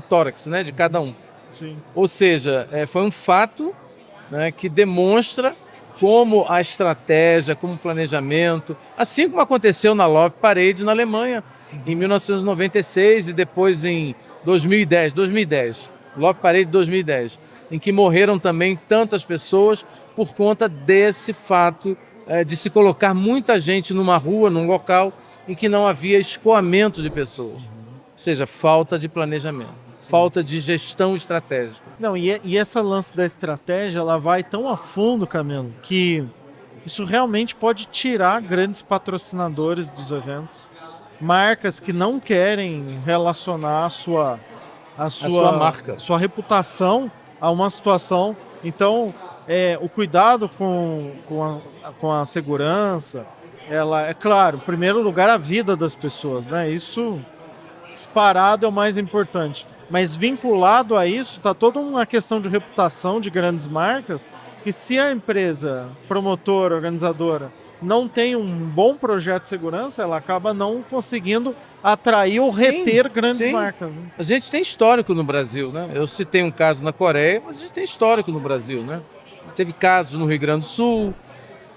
tórax, né, de cada um. Sim. Ou seja, foi um fato, né, que demonstra como a estratégia, como o planejamento, assim como aconteceu na Love Parade na Alemanha, em 1996 e depois em 2010, Love Parade 2010, em que morreram também tantas pessoas por conta desse fato de se colocar muita gente numa rua, num local em que não havia escoamento de pessoas. Ou seja, falta de planejamento, falta de gestão estratégica. Não, e essa lance da estratégia, ela vai tão a fundo, Camilo, que isso realmente pode tirar grandes patrocinadores dos eventos. Marcas que não querem relacionar a sua marca, sua reputação a uma situação. Então, o cuidado com a segurança, ela é claro, em primeiro lugar, a vida das pessoas, né? Isso disparado é o mais importante. Mas vinculado a isso, está toda uma questão de reputação de grandes marcas, que se a empresa promotora, organizadora, não tem um bom projeto de segurança, ela acaba não conseguindo atrair ou reter grandes marcas. Né? A gente tem histórico no Brasil, né? Eu citei um caso na Coreia, mas a gente tem histórico no Brasil, né? Teve casos no Rio Grande do Sul,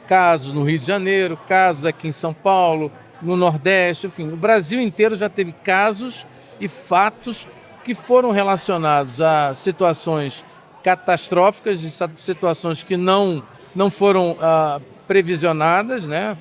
casos no Rio de Janeiro, casos aqui em São Paulo, no Nordeste, enfim, o Brasil inteiro já teve casos e fatos que foram relacionados a situações catastróficas, de situações que não foram previsionadas, né?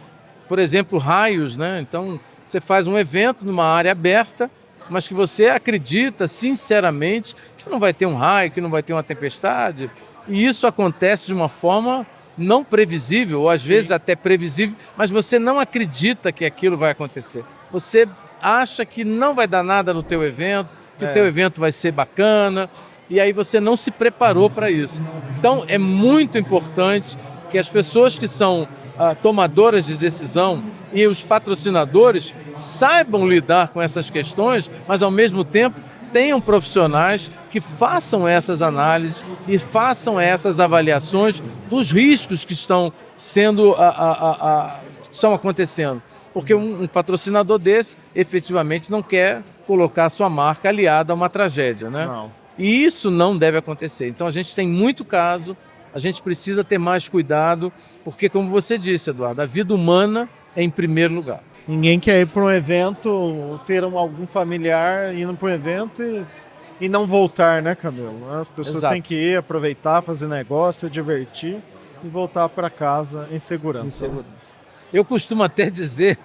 Por exemplo, raios, né? Então, você faz um evento numa área aberta, mas que você acredita sinceramente que não vai ter um raio, que não vai ter uma tempestade, e isso acontece de uma forma não previsível, ou às vezes até previsível, mas você não acredita que aquilo vai acontecer. Você acha que não vai dar nada no teu evento, que o teu evento vai ser bacana, e aí você não se preparou para isso. Então, é muito importante que as pessoas que são tomadoras de decisão e os patrocinadores saibam lidar com essas questões, mas ao mesmo tempo tenham profissionais que façam essas análises e façam essas avaliações dos riscos que estão estão acontecendo. Porque um patrocinador desse efetivamente não quer colocar a sua marca aliada a uma tragédia, né? Não. E isso não deve acontecer. Então a gente tem muito caso, a gente precisa ter mais cuidado, porque como você disse, Eduardo, a vida humana é em primeiro lugar. Ninguém quer ir para um evento, ter algum familiar indo para um evento e não voltar, né, Camilo? As pessoas têm que ir, aproveitar, fazer negócio, divertir e voltar para casa em segurança. Eu costumo até dizer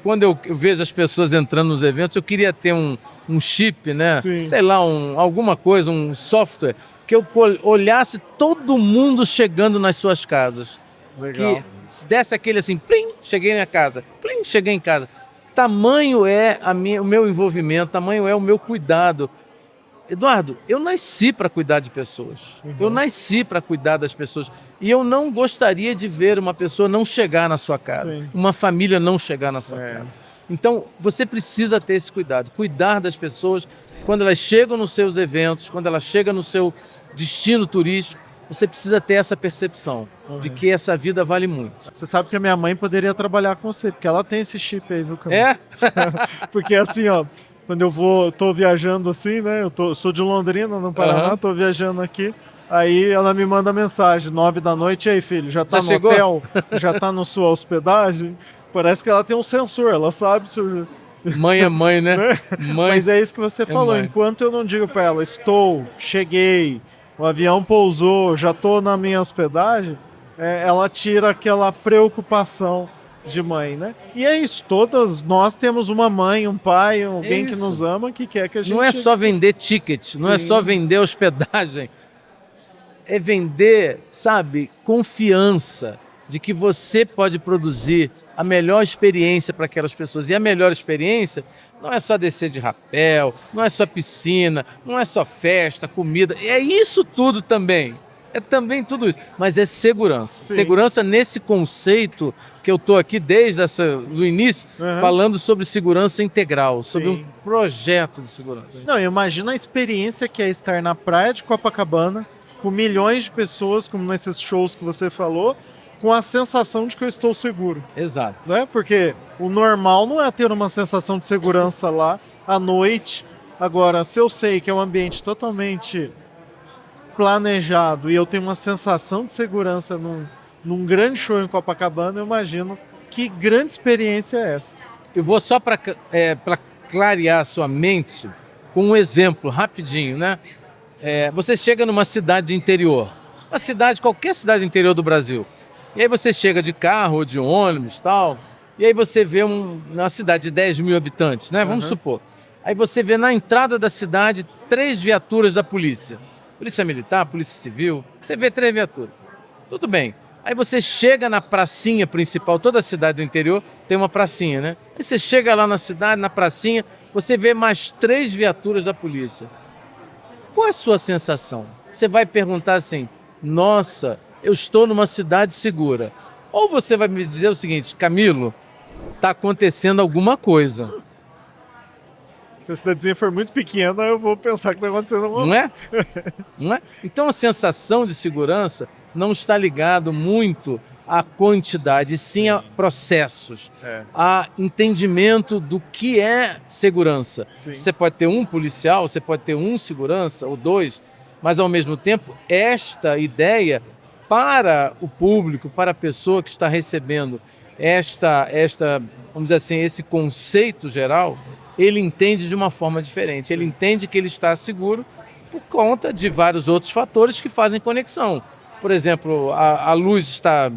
quando eu vejo as pessoas entrando nos eventos, eu queria ter um chip, né? Sim. Sei lá, alguma coisa, um software, que eu olhasse todo mundo chegando nas suas casas. Legal. Que desse aquele assim, plim, cheguei na casa, plim, cheguei em casa. Tamanho é o meu envolvimento, tamanho é o meu cuidado. Eduardo, eu nasci para cuidar de pessoas. Eu nasci para cuidar das pessoas. E eu não gostaria de ver uma pessoa não chegar na sua casa. Sim. Uma família não chegar na sua casa. Então, você precisa ter esse cuidado. Cuidar das pessoas quando elas chegam nos seus eventos, quando elas chegam no seu destino turístico. Você precisa ter essa percepção de que essa vida vale muito. Você sabe que a minha mãe poderia trabalhar com você, porque ela tem esse chip aí, viu, Camilo? É? Porque assim, ó, quando eu tô viajando assim, né? Sou de Londrina, no Paraná, tô viajando aqui. Aí ela me manda mensagem, 9 da noite, e aí, filho, já tá Já no chegou? hotel? Já tá na sua hospedagem? Parece que ela tem um sensor, ela sabe se eu... Mãe é mãe, né? Mãe Mas é isso que você falou, mãe. enquanto eu não digo pra ela, estou, cheguei, o avião pousou, já tô na minha hospedagem, ela tira aquela preocupação de mãe, né? E é isso, todas nós temos uma mãe, um pai, alguém que nos ama, que quer que a gente... Não é só vender ticket, não é Sim. só vender hospedagem. É vender, sabe, confiança de que você pode produzir a melhor experiência para aquelas pessoas. E a melhor experiência não é só descer de rapel, não é só piscina, não é só festa, comida. É isso tudo também. É também tudo isso. Mas é segurança. Sim. Segurança nesse conceito que eu estou aqui desde o início, falando sobre segurança integral, sobre Sim. um projeto de segurança. Não, imagina a experiência que é estar na praia de Copacabana, com milhões de pessoas, como nesses shows que você falou, com a sensação de que eu estou seguro, Exato. né? Porque o normal não é ter uma sensação de segurança lá à noite. Agora, se eu sei que é um ambiente totalmente planejado e eu tenho uma sensação de segurança num grande show em Copacabana, eu imagino que grande experiência é essa. Eu vou só para clarear a sua mente com um exemplo rapidinho, né? Você chega numa cidade interior, qualquer cidade interior do Brasil, e aí você chega de carro ou de ônibus e tal, e aí você vê uma cidade de 10 mil habitantes, né? Vamos supor. Aí você vê na entrada da cidade 3 viaturas da polícia. Polícia Militar, Polícia Civil, você vê 3 viaturas. Tudo bem. Aí você chega na pracinha principal, toda a cidade do interior tem uma pracinha, né? Aí você chega lá na cidade, na pracinha, você vê mais 3 viaturas da polícia. Qual é a sua sensação? Você vai perguntar assim, nossa, eu estou numa cidade segura. Ou você vai me dizer o seguinte, Camilo, está acontecendo alguma coisa. Se a cidadezinha for muito pequena, eu vou pensar que está acontecendo alguma Não é? Não é? Então a sensação de segurança não está ligado muito à quantidade, sim a processos, a entendimento do que é segurança. Sim. Você pode ter um policial, você pode ter um segurança ou 2, mas ao mesmo tempo esta ideia para o público, para a pessoa que está recebendo vamos dizer assim, esse conceito geral, ele entende de uma forma diferente. Ele entende que ele está seguro por conta de vários outros fatores que fazem conexão. Por exemplo, a luz está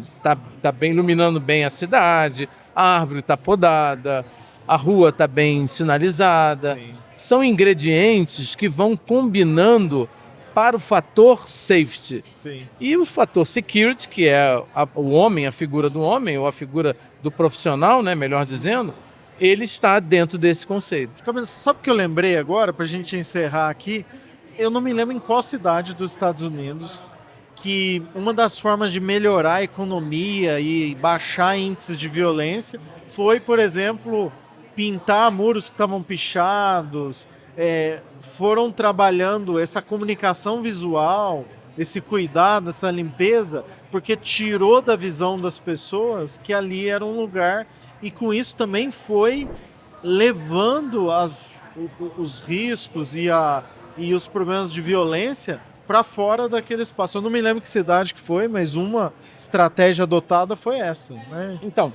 bem iluminando bem a cidade, a árvore está podada, a rua está bem sinalizada. Sim. São ingredientes que vão combinando para o fator safety. Sim. E o fator security, que é o homem, a figura do homem, ou a figura do profissional, né, melhor dizendo, ele está dentro desse conceito. Sabe o que eu lembrei agora, para a gente encerrar aqui? Eu não me lembro em qual cidade dos Estados Unidos que uma das formas de melhorar a economia e baixar índices de violência foi, por exemplo, pintar muros que estavam pichados, foram trabalhando essa comunicação visual, esse cuidado, essa limpeza, porque tirou da visão das pessoas que ali era um lugar, e com isso também foi levando os riscos e os problemas de violência para fora daquele espaço. Eu não me lembro que cidade que foi, mas uma estratégia adotada foi essa, né? Então,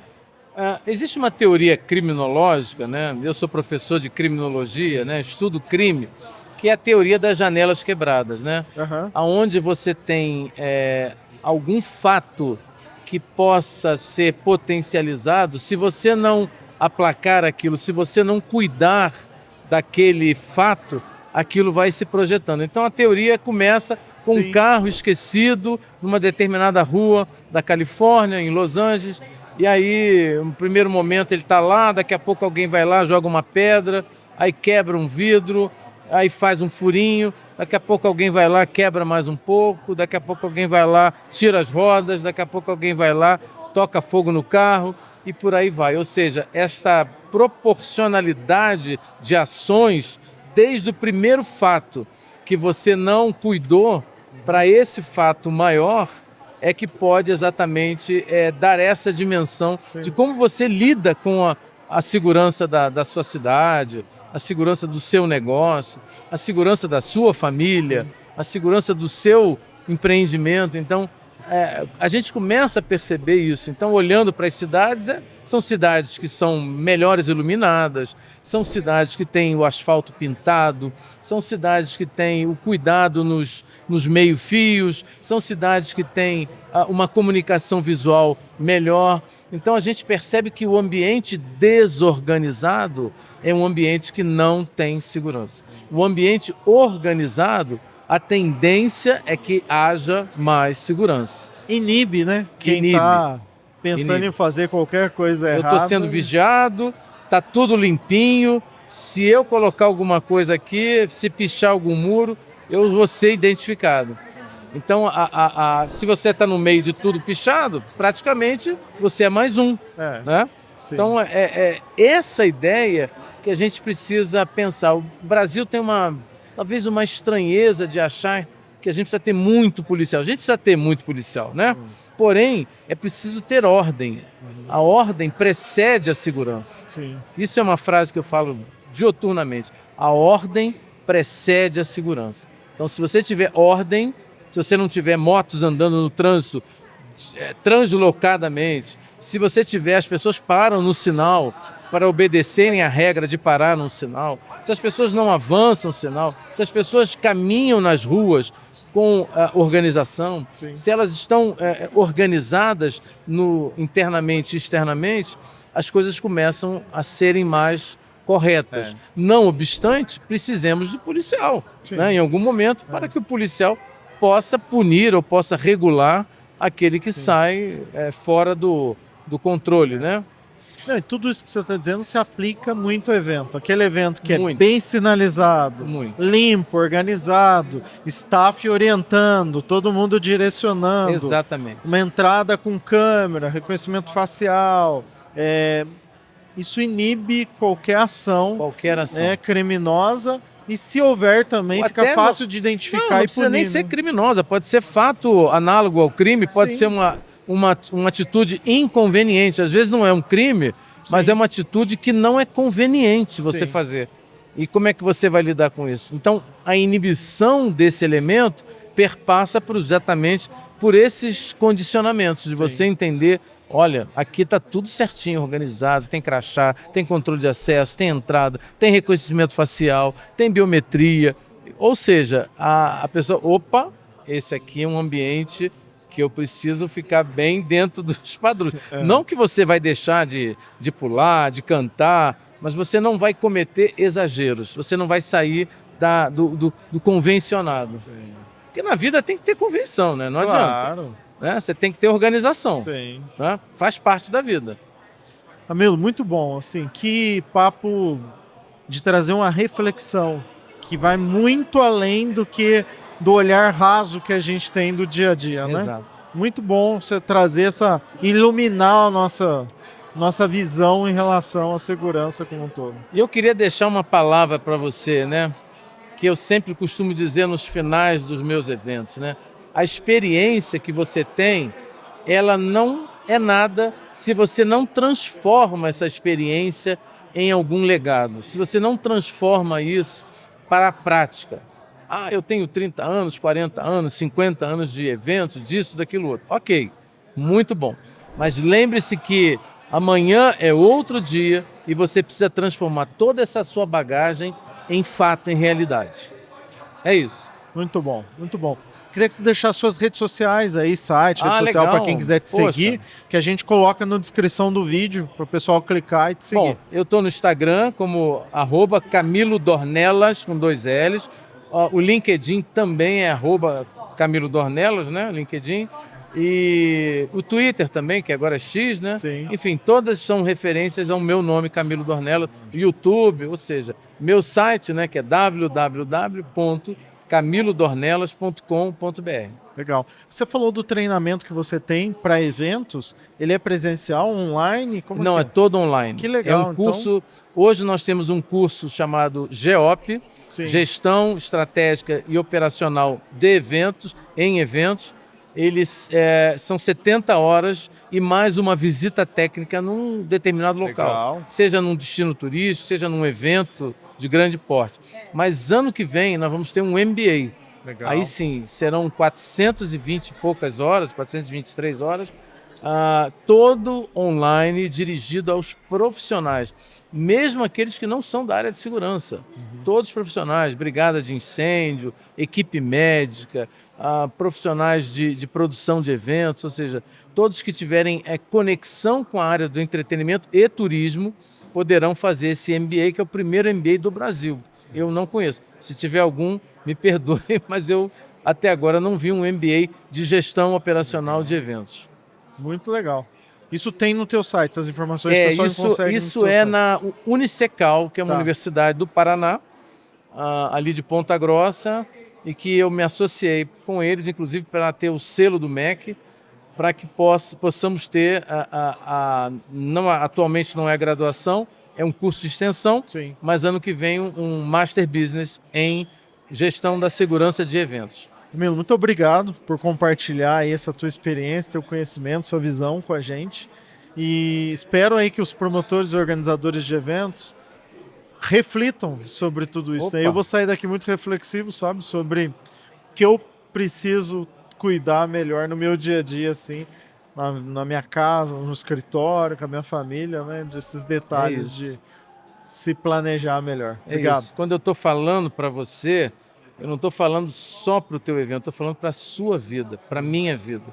existe uma teoria criminológica, né? Eu sou professor de criminologia, né? Estudo crime, que é a teoria das janelas quebradas, né? Onde você tem algum fato que possa ser potencializado, se você não aplacar aquilo, se você não cuidar daquele fato, aquilo vai se projetando. Então a teoria começa com um carro esquecido numa determinada rua da Califórnia, em Los Angeles, e aí, no primeiro momento ele está lá, daqui a pouco alguém vai lá, joga uma pedra, aí quebra um vidro, aí faz um furinho, daqui a pouco alguém vai lá, quebra mais um pouco, daqui a pouco alguém vai lá, tira as rodas, daqui a pouco alguém vai lá, toca fogo no carro e por aí vai. Ou seja, essa proporcionalidade de ações, desde o primeiro fato que você não cuidou para esse fato maior, é que pode exatamente dar essa dimensão de como você lida com a segurança da sua cidade, a segurança do seu negócio, a segurança da sua família, a segurança do seu empreendimento. Então, a gente começa a perceber isso. Então, olhando para as cidades, são cidades que são melhores iluminadas, são cidades que têm o asfalto pintado, são cidades que têm o cuidado nos meio-fios, são cidades que têm uma comunicação visual melhor. Então a gente percebe que o ambiente desorganizado é um ambiente que não tem segurança. O ambiente organizado, a tendência é que haja mais segurança. Inibe, né? Quem está pensando em fazer qualquer coisa errada. Eu estou sendo vigiado, está tudo limpinho. Se eu colocar alguma coisa aqui, se pichar algum muro, eu vou ser identificado. Então, se você está no meio de tudo pichado, praticamente você é mais um. Né? Então, essa ideia que a gente precisa pensar. O Brasil tem talvez uma estranheza de achar que a gente precisa ter muito policial. A gente precisa ter muito policial, né? Porém, é preciso ter ordem. A ordem precede a segurança. Sim. Isso é uma frase que eu falo dioturnamente. A ordem precede a segurança. Então, se você tiver ordem, se você não tiver motos andando no trânsito translocadamente, se você tiver, as pessoas param no sinal para obedecerem a regra de parar no sinal, se as pessoas não avançam no sinal, se as pessoas caminham nas ruas com organização, se elas estão organizadas internamente e externamente, as coisas começam a serem mais corretas. Não obstante, precisamos de policial, né, em algum momento, para que o policial possa punir ou possa regular aquele que sai fora do controle, né? Não, e tudo isso que você está dizendo se aplica muito ao evento. Aquele evento que é bem sinalizado, limpo, organizado, staff orientando, todo mundo direcionando. Exatamente. Uma entrada com câmera, reconhecimento facial. Isso inibe qualquer ação criminosa. E se houver também, fica fácil de identificar e punir. Não precisa nem ser criminosa, pode ser fato análogo ao crime, pode ser uma atitude inconveniente. Às vezes não é um crime, mas é uma atitude que não é conveniente você fazer. E como é que você vai lidar com isso? Então, a inibição desse elemento perpassa exatamente por esses condicionamentos, de você entender, olha, aqui está tudo certinho, organizado, tem crachá, tem controle de acesso, tem entrada, tem reconhecimento facial, tem biometria. Ou seja, a pessoa, esse aqui é um ambiente que eu preciso ficar bem dentro dos padrões. Não que você vai deixar de pular, de cantar, mas você não vai cometer exageros, você não vai sair do convencionado. Porque na vida tem que ter convenção, né? Não adianta. Né? Você tem que ter organização. Né? Faz parte da vida. Camilo, muito bom. Assim, que papo de trazer uma reflexão que vai muito além do olhar raso que a gente tem do dia a dia, né? Exato. Muito bom você trazer iluminar a nossa visão em relação à segurança como um todo. E eu queria deixar uma palavra para você, né? Que eu sempre costumo dizer nos finais dos meus eventos, né? A experiência que você tem, ela não é nada se você não transforma essa experiência em algum legado. Se você não transforma isso para a prática. Eu tenho 30 anos, 40 anos, 50 anos de eventos, disso, daquilo outro. Ok, muito bom. Mas lembre-se que amanhã é outro dia e você precisa transformar toda essa sua bagagem em fato, em realidade. É isso. Muito bom, muito bom. Queria que você deixasse suas redes sociais aí, site, rede social, legal. para quem quiser te seguir, que a gente coloca na descrição do vídeo para o pessoal clicar e te seguir. Bom, eu estou no Instagram como @Camilo Dornelas, com 2 L's. O LinkedIn também é @Camilo Dornelas, né? LinkedIn. E o Twitter também, que agora é X, né? Sim. Enfim, todas são referências ao meu nome, Camilo Dornelas. YouTube, ou seja, meu site, né? Que é www.camilodornelas.com.br. Legal. Você falou do treinamento que você tem para eventos. Ele é presencial, online? Como Não, que é todo online. Que legal, É um curso. Hoje nós temos um curso chamado GEOP, Sim. Gestão Estratégica e Operacional de Eventos, em eventos. Eles são 70 horas e mais uma visita técnica num determinado local. Legal. Seja num destino turístico, seja num evento de grande porte. Mas ano que vem nós vamos ter um MBA. Legal. Aí sim, serão 420 e poucas horas, 423 horas, todo online, dirigido aos profissionais, mesmo aqueles que não são da área de segurança. Todos os profissionais, brigada de incêndio, equipe médica, profissionais de produção de eventos, ou seja, todos que tiverem conexão com a área do entretenimento e turismo poderão fazer esse MBA, que é o primeiro MBA do Brasil. Eu não conheço. Se tiver algum, me perdoe, mas eu até agora não vi um MBA de gestão operacional de eventos. Muito legal. Isso tem no teu site, essas informações que o pessoal consegue isso no teu site. na Unicecal, que é uma Tá. universidade do Paraná, ali de Ponta Grossa, e que eu me associei com eles, inclusive para ter o selo do MEC, para que possamos ter, atualmente não é graduação, é um curso de extensão, Sim. mas ano que vem um Master Business em gestão da segurança de eventos. Camilo, muito obrigado por compartilhar aí essa tua experiência, teu conhecimento, sua visão com a gente. E espero aí que os promotores e organizadores de eventos reflitam sobre tudo isso. Né? Eu vou sair daqui muito reflexivo, sabe, sobre o que eu preciso cuidar melhor no meu dia a dia, assim, na minha casa, no escritório, com a minha família, né? Desses detalhes de se planejar melhor. Obrigado. Isso. Quando eu estou falando para você, eu não estou falando só para o teu evento, estou falando para a sua vida, para a minha vida.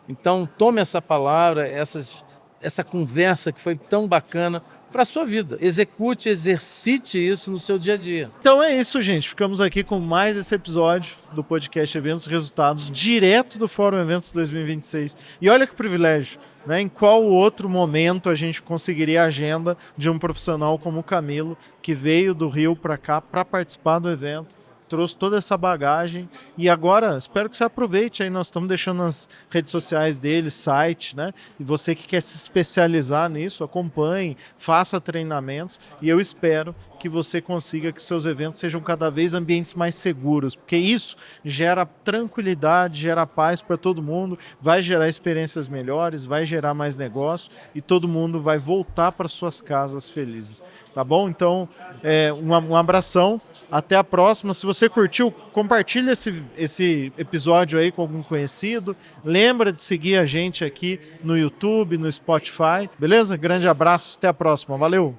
Então, tome essa palavra, essa conversa que foi tão bacana para a sua vida. Execute, exercite isso no seu dia a dia. Então é isso, gente. Ficamos aqui com mais esse episódio do podcast Eventos e Resultados, direto do Fórum Eventos 2026. E olha que privilégio, né? Em qual outro momento a gente conseguiria a agenda de um profissional como o Camilo, que veio do Rio para cá para participar do evento, trouxe toda essa bagagem e agora espero que você aproveite aí, nós estamos deixando nas redes sociais dele, site, né? E você que quer se especializar nisso, acompanhe, faça treinamentos e eu espero que você consiga que seus eventos sejam cada vez ambientes mais seguros, porque isso gera tranquilidade, gera paz para todo mundo, vai gerar experiências melhores, vai gerar mais negócio e todo mundo vai voltar para suas casas felizes, tá bom? Então, um abração, até a próxima. Se você curtiu, compartilha esse episódio aí com algum conhecido, lembra de seguir a gente aqui no YouTube, no Spotify, beleza? Grande abraço, até a próxima, valeu!